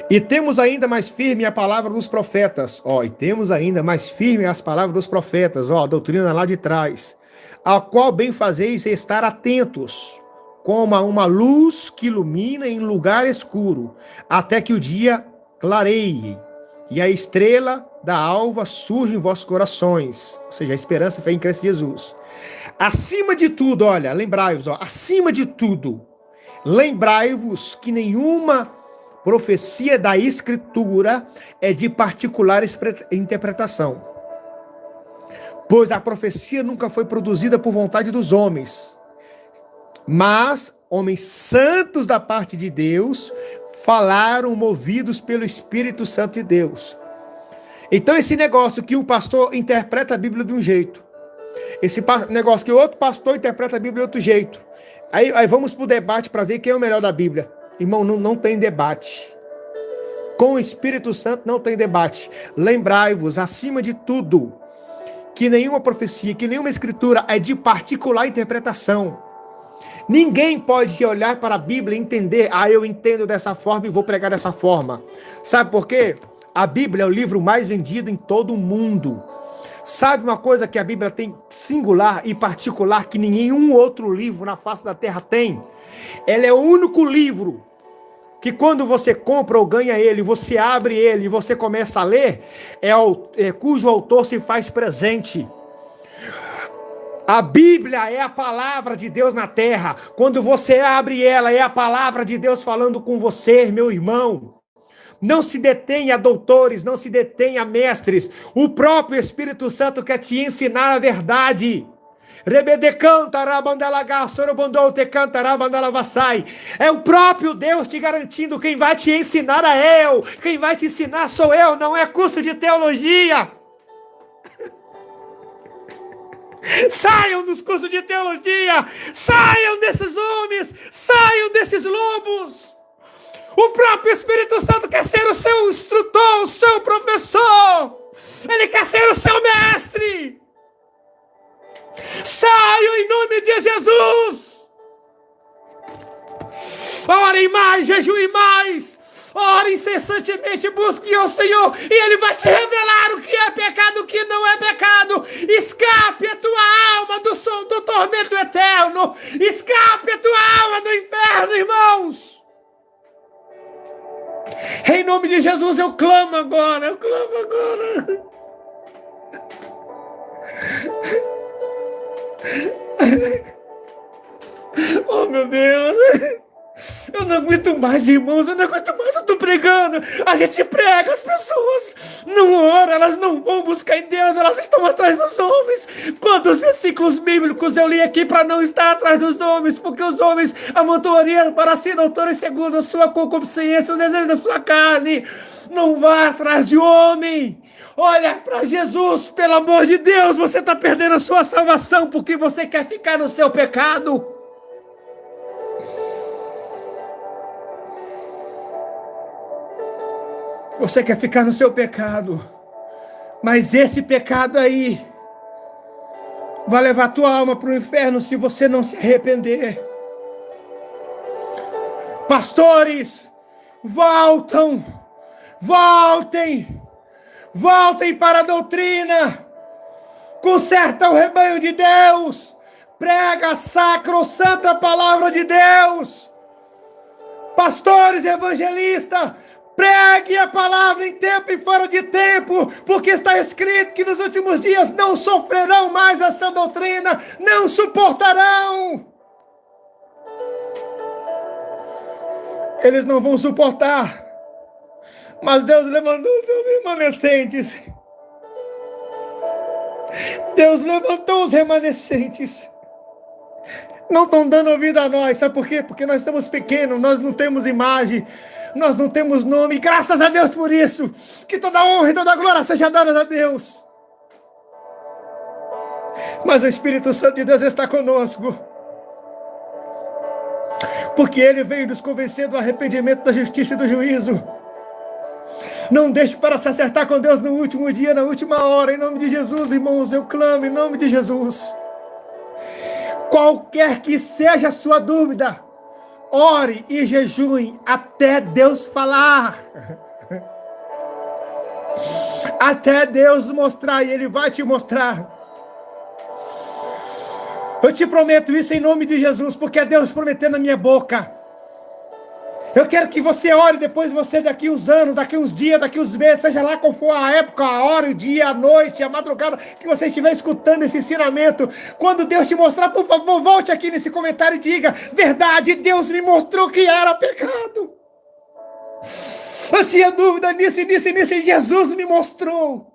E temos ainda mais firme a palavra dos profetas. E temos ainda mais firme as palavras dos profetas. A doutrina lá de trás. A qual bem fazeis estar atentos, como a uma luz que ilumina em lugar escuro, até que o dia clareie, e a estrela da alva surge em vossos corações. Ou seja, a esperança e a fé em Cristo Jesus. Acima de tudo, lembrai-vos, acima de tudo, lembrai-vos que nenhuma profecia da Escritura é de particular interpretação, pois a profecia nunca foi produzida por vontade dos homens, mas homens santos da parte de Deus falaram movidos pelo Espírito Santo de Deus. Então esse negócio que um pastor interpreta a Bíblia de um jeito, esse negócio que outro pastor interpreta a Bíblia de outro jeito, aí vamos para o debate para ver quem é o melhor da Bíblia. Irmão, não tem debate. Com o Espírito Santo não tem debate. Lembrai-vos, acima de tudo, que nenhuma profecia, que nenhuma escritura é de particular interpretação. Ninguém pode olhar para a Bíblia e entender, eu entendo dessa forma e vou pregar dessa forma. Sabe por quê? A Bíblia é o livro mais vendido em todo o mundo. Sabe uma coisa que a Bíblia tem singular e particular que nenhum outro livro na face da terra tem? Ela é o único livro que quando você compra ou ganha ele, você abre ele e você começa a ler, cujo autor se faz presente. A Bíblia é a palavra de Deus na terra. Quando você abre ela, é a palavra de Deus falando com você, meu irmão. Não se detenha a doutores, não se detenha a mestres. O próprio Espírito Santo quer te ensinar a verdade. É o próprio Deus te garantindo. Quem vai te ensinar é eu. Quem vai te ensinar sou eu. Não é curso de teologia. Saiam dos cursos de teologia. Saiam desses homens. Saiam desses lobos. O próprio Espírito Santo quer ser o seu instrutor, o seu professor. Ele quer ser o seu mestre. Saiam em nome de Jesus. Orem mais, jejuem mais. Ore incessantemente, busque ao Senhor e Ele vai te revelar o que é pecado, o que não é pecado. Escape a tua alma do tormento eterno. Escape a tua alma do inferno, irmãos. Em nome de Jesus eu clamo agora, Oh, meu Deus. Eu não aguento mais, irmãos. Eu não aguento mais, eu estou pregando. A gente prega, as pessoas não oram, elas não vão buscar em Deus, elas estão atrás dos homens. Quantos versículos bíblicos eu li aqui para não estar atrás dos homens? Porque os homens amontoariam para si doutores segundo a sua concupiscência, os desejos da sua carne. Não vá atrás de homem. Olha para Jesus, pelo amor de Deus. Você está perdendo a sua salvação porque você quer ficar no seu pecado. Você quer ficar no seu pecado, mas esse pecado aí vai levar a tua alma para o inferno se você não se arrepender. Pastores, voltem para a doutrina, conserta o rebanho de Deus, prega a sacrossanta palavra de Deus. Pastores, evangelistas, pregue a palavra em tempo e fora de tempo, porque está escrito que nos últimos dias não sofrerão mais essa doutrina, não suportarão. Eles não vão suportar, mas Deus levantou os seus remanescentes. Deus levantou os remanescentes. Não estão dando ouvido a nós, sabe por quê? Porque nós estamos pequenos, nós não temos imagem, nós não temos nome, graças a Deus por isso, que toda honra e toda glória seja dada a Deus. Mas o Espírito Santo de Deus está conosco, porque Ele veio nos convencer do arrependimento, da justiça e do juízo. Não deixe para se acertar com Deus no último dia, na última hora, em nome de Jesus, irmãos, eu clamo em nome de Jesus. Qualquer que seja a sua dúvida, ore e jejue até Deus falar. Até Deus mostrar, e Ele vai te mostrar. Eu te prometo isso em nome de Jesus, porque é Deus prometendo na minha boca. Eu quero que você ore depois, você daqui uns anos, daqui uns dias, daqui uns meses, seja lá qual for a época, a hora, o dia, a noite, a madrugada, que você estiver escutando esse ensinamento. Quando Deus te mostrar, por favor, volte aqui nesse comentário e diga: verdade, Deus me mostrou que era pecado. Eu tinha dúvida nisso, e Jesus me mostrou.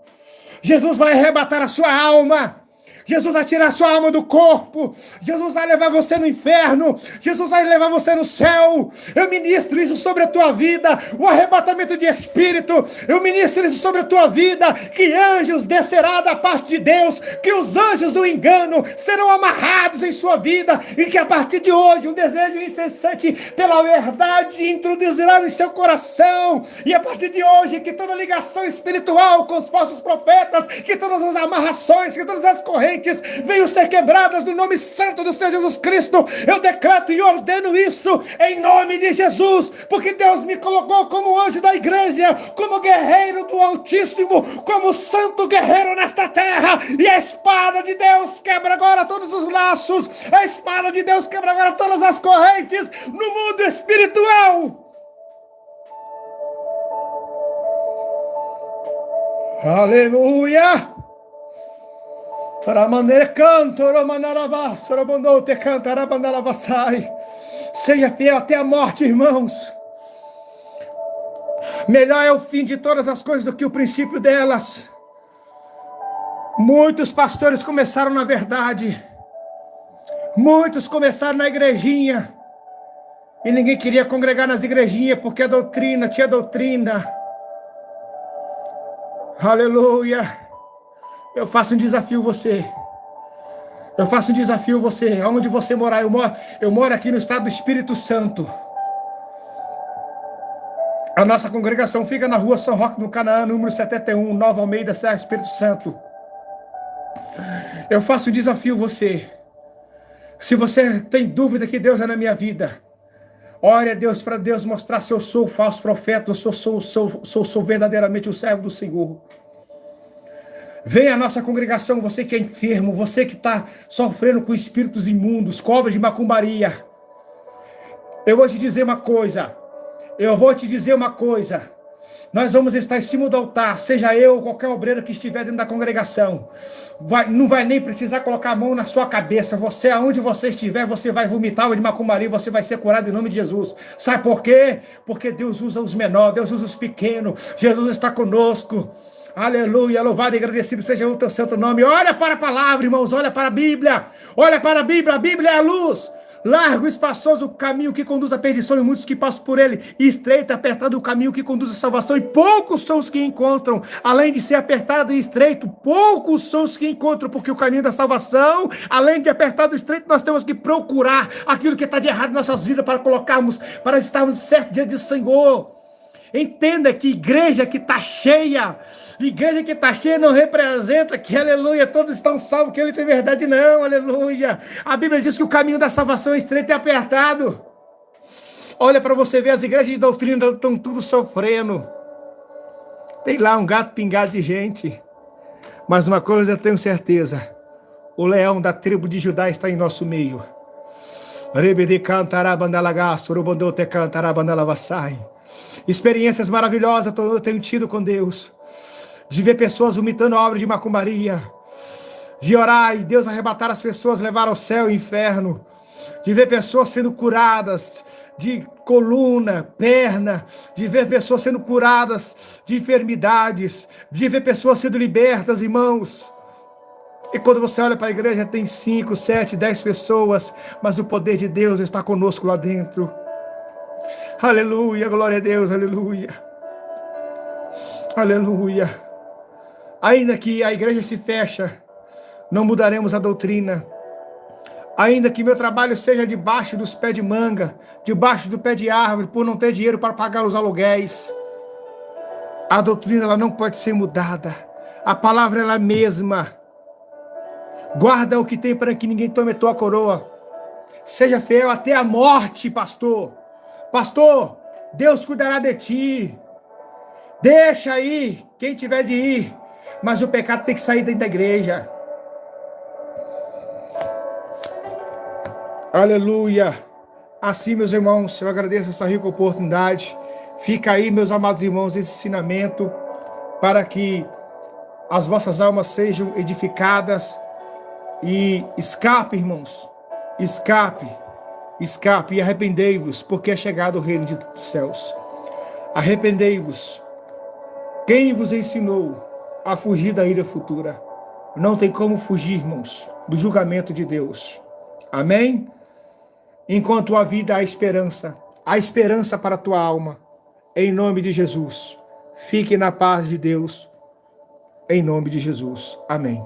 Jesus vai arrebatar a sua alma. Jesus vai tirar sua alma do corpo. Jesus vai levar você no inferno. Jesus vai levar você no céu. Eu ministro isso sobre a tua vida. O arrebatamento de espírito. Eu ministro isso sobre a tua vida. Que anjos descerá da parte de Deus. Que os anjos do engano serão amarrados em sua vida. E que a partir de hoje um desejo incessante pela verdade introduzirá no seu coração. E a partir de hoje que toda ligação espiritual com os falsos profetas, que todas as amarrações, que todas as correntes correntes venham ser quebradas no nome santo do Senhor Jesus Cristo. Eu decreto e ordeno isso em nome de Jesus, porque Deus me colocou como anjo da igreja, como guerreiro do Altíssimo, como santo guerreiro nesta terra, e a espada de Deus quebra agora todos os laços, a espada de Deus quebra agora todas as correntes no mundo espiritual. Aleluia! Seja fiel até a morte, irmãos. Melhor é o fim de todas as coisas do que o princípio delas. Muitos pastores começaram na verdade. Muitos começaram na igrejinha. E ninguém queria congregar nas igrejinhas porque a doutrina tinha doutrina. Aleluia. Eu faço um desafio você. Eu faço um desafio você. Aonde você morar? Eu moro aqui no estado do Espírito Santo. A nossa congregação fica na rua São Roque, no Canaã, número 71, Nova Almeida, Serra, Espírito Santo. Eu faço um desafio você. Se você tem dúvida que Deus é na minha vida, ore a Deus para Deus mostrar se eu sou falso profeta ou se eu sou verdadeiramente o servo do Senhor. Venha à nossa congregação, você que é enfermo, você que está sofrendo com espíritos imundos, cobras de macumbaria. Eu vou te dizer uma coisa. Nós vamos estar em cima do altar, seja eu ou qualquer obreiro que estiver dentro da congregação. Não vai nem precisar colocar a mão na sua cabeça. Você, aonde você estiver, você vai vomitar de macumbaria, você vai ser curado em nome de Jesus. Sabe por quê? Porque Deus usa os menores, Deus usa os pequenos. Jesus está conosco. Aleluia, louvado e agradecido seja o teu santo nome. Olha para a palavra, irmãos, olha para a Bíblia. Olha para a Bíblia é a luz. Largo e espaçoso o caminho que conduz à perdição, e muitos que passam por ele. E estreito e apertado o caminho que conduz à salvação, e poucos são os que encontram. Além de ser apertado e estreito, poucos são os que encontram, porque o caminho da salvação, além de apertado e estreito, nós temos que procurar aquilo que está de errado em nossas vidas para estarmos certos diante do Senhor. Entenda que igreja que está cheia não representa que, aleluia, todos estão salvos, que ele tem verdade, não, aleluia. A Bíblia diz que o caminho da salvação é estreito e apertado. Olha para você ver, as igrejas de doutrina estão tudo sofrendo. Tem lá um gato pingado de gente. Mas uma coisa eu tenho certeza, o leão da tribo de Judá está em nosso meio. Experiências maravilhosas eu tenho tido com Deus, de ver pessoas vomitando obra de macumbaria, de orar e Deus arrebatar as pessoas, levar ao céu e inferno, de ver pessoas sendo curadas de coluna, perna, de ver pessoas sendo curadas de enfermidades, de ver pessoas sendo libertas, irmãos. E quando você olha para a igreja, tem 5, 7, 10 pessoas, mas o poder de Deus está conosco lá dentro. Aleluia, glória a Deus, aleluia. Aleluia. Ainda que a igreja se fecha, não mudaremos a doutrina. Ainda que meu trabalho seja debaixo dos pés de manga, debaixo do pé de árvore, por não ter dinheiro para pagar os aluguéis, a doutrina ela não pode ser mudada. A palavra ela é a mesma. Guarda o que tem para que ninguém tome a tua coroa. Seja fiel até a morte, pastor. Pastor, Deus cuidará de ti. Deixa aí quem tiver de ir. Mas o pecado tem que sair dentro da igreja. Aleluia. Assim, meus irmãos, eu agradeço essa rica oportunidade. Fica aí, meus amados irmãos, esse ensinamento para que as vossas almas sejam edificadas. E escape, irmãos. Escape e arrependei-vos, porque é chegado o reino dos céus. Arrependei-vos. Quem vos ensinou a fugir da ira futura? Não tem como fugir, irmãos, do julgamento de Deus. Amém? Enquanto há vida, há esperança para a tua alma. Em nome de Jesus. Fique na paz de Deus. Em nome de Jesus. Amém.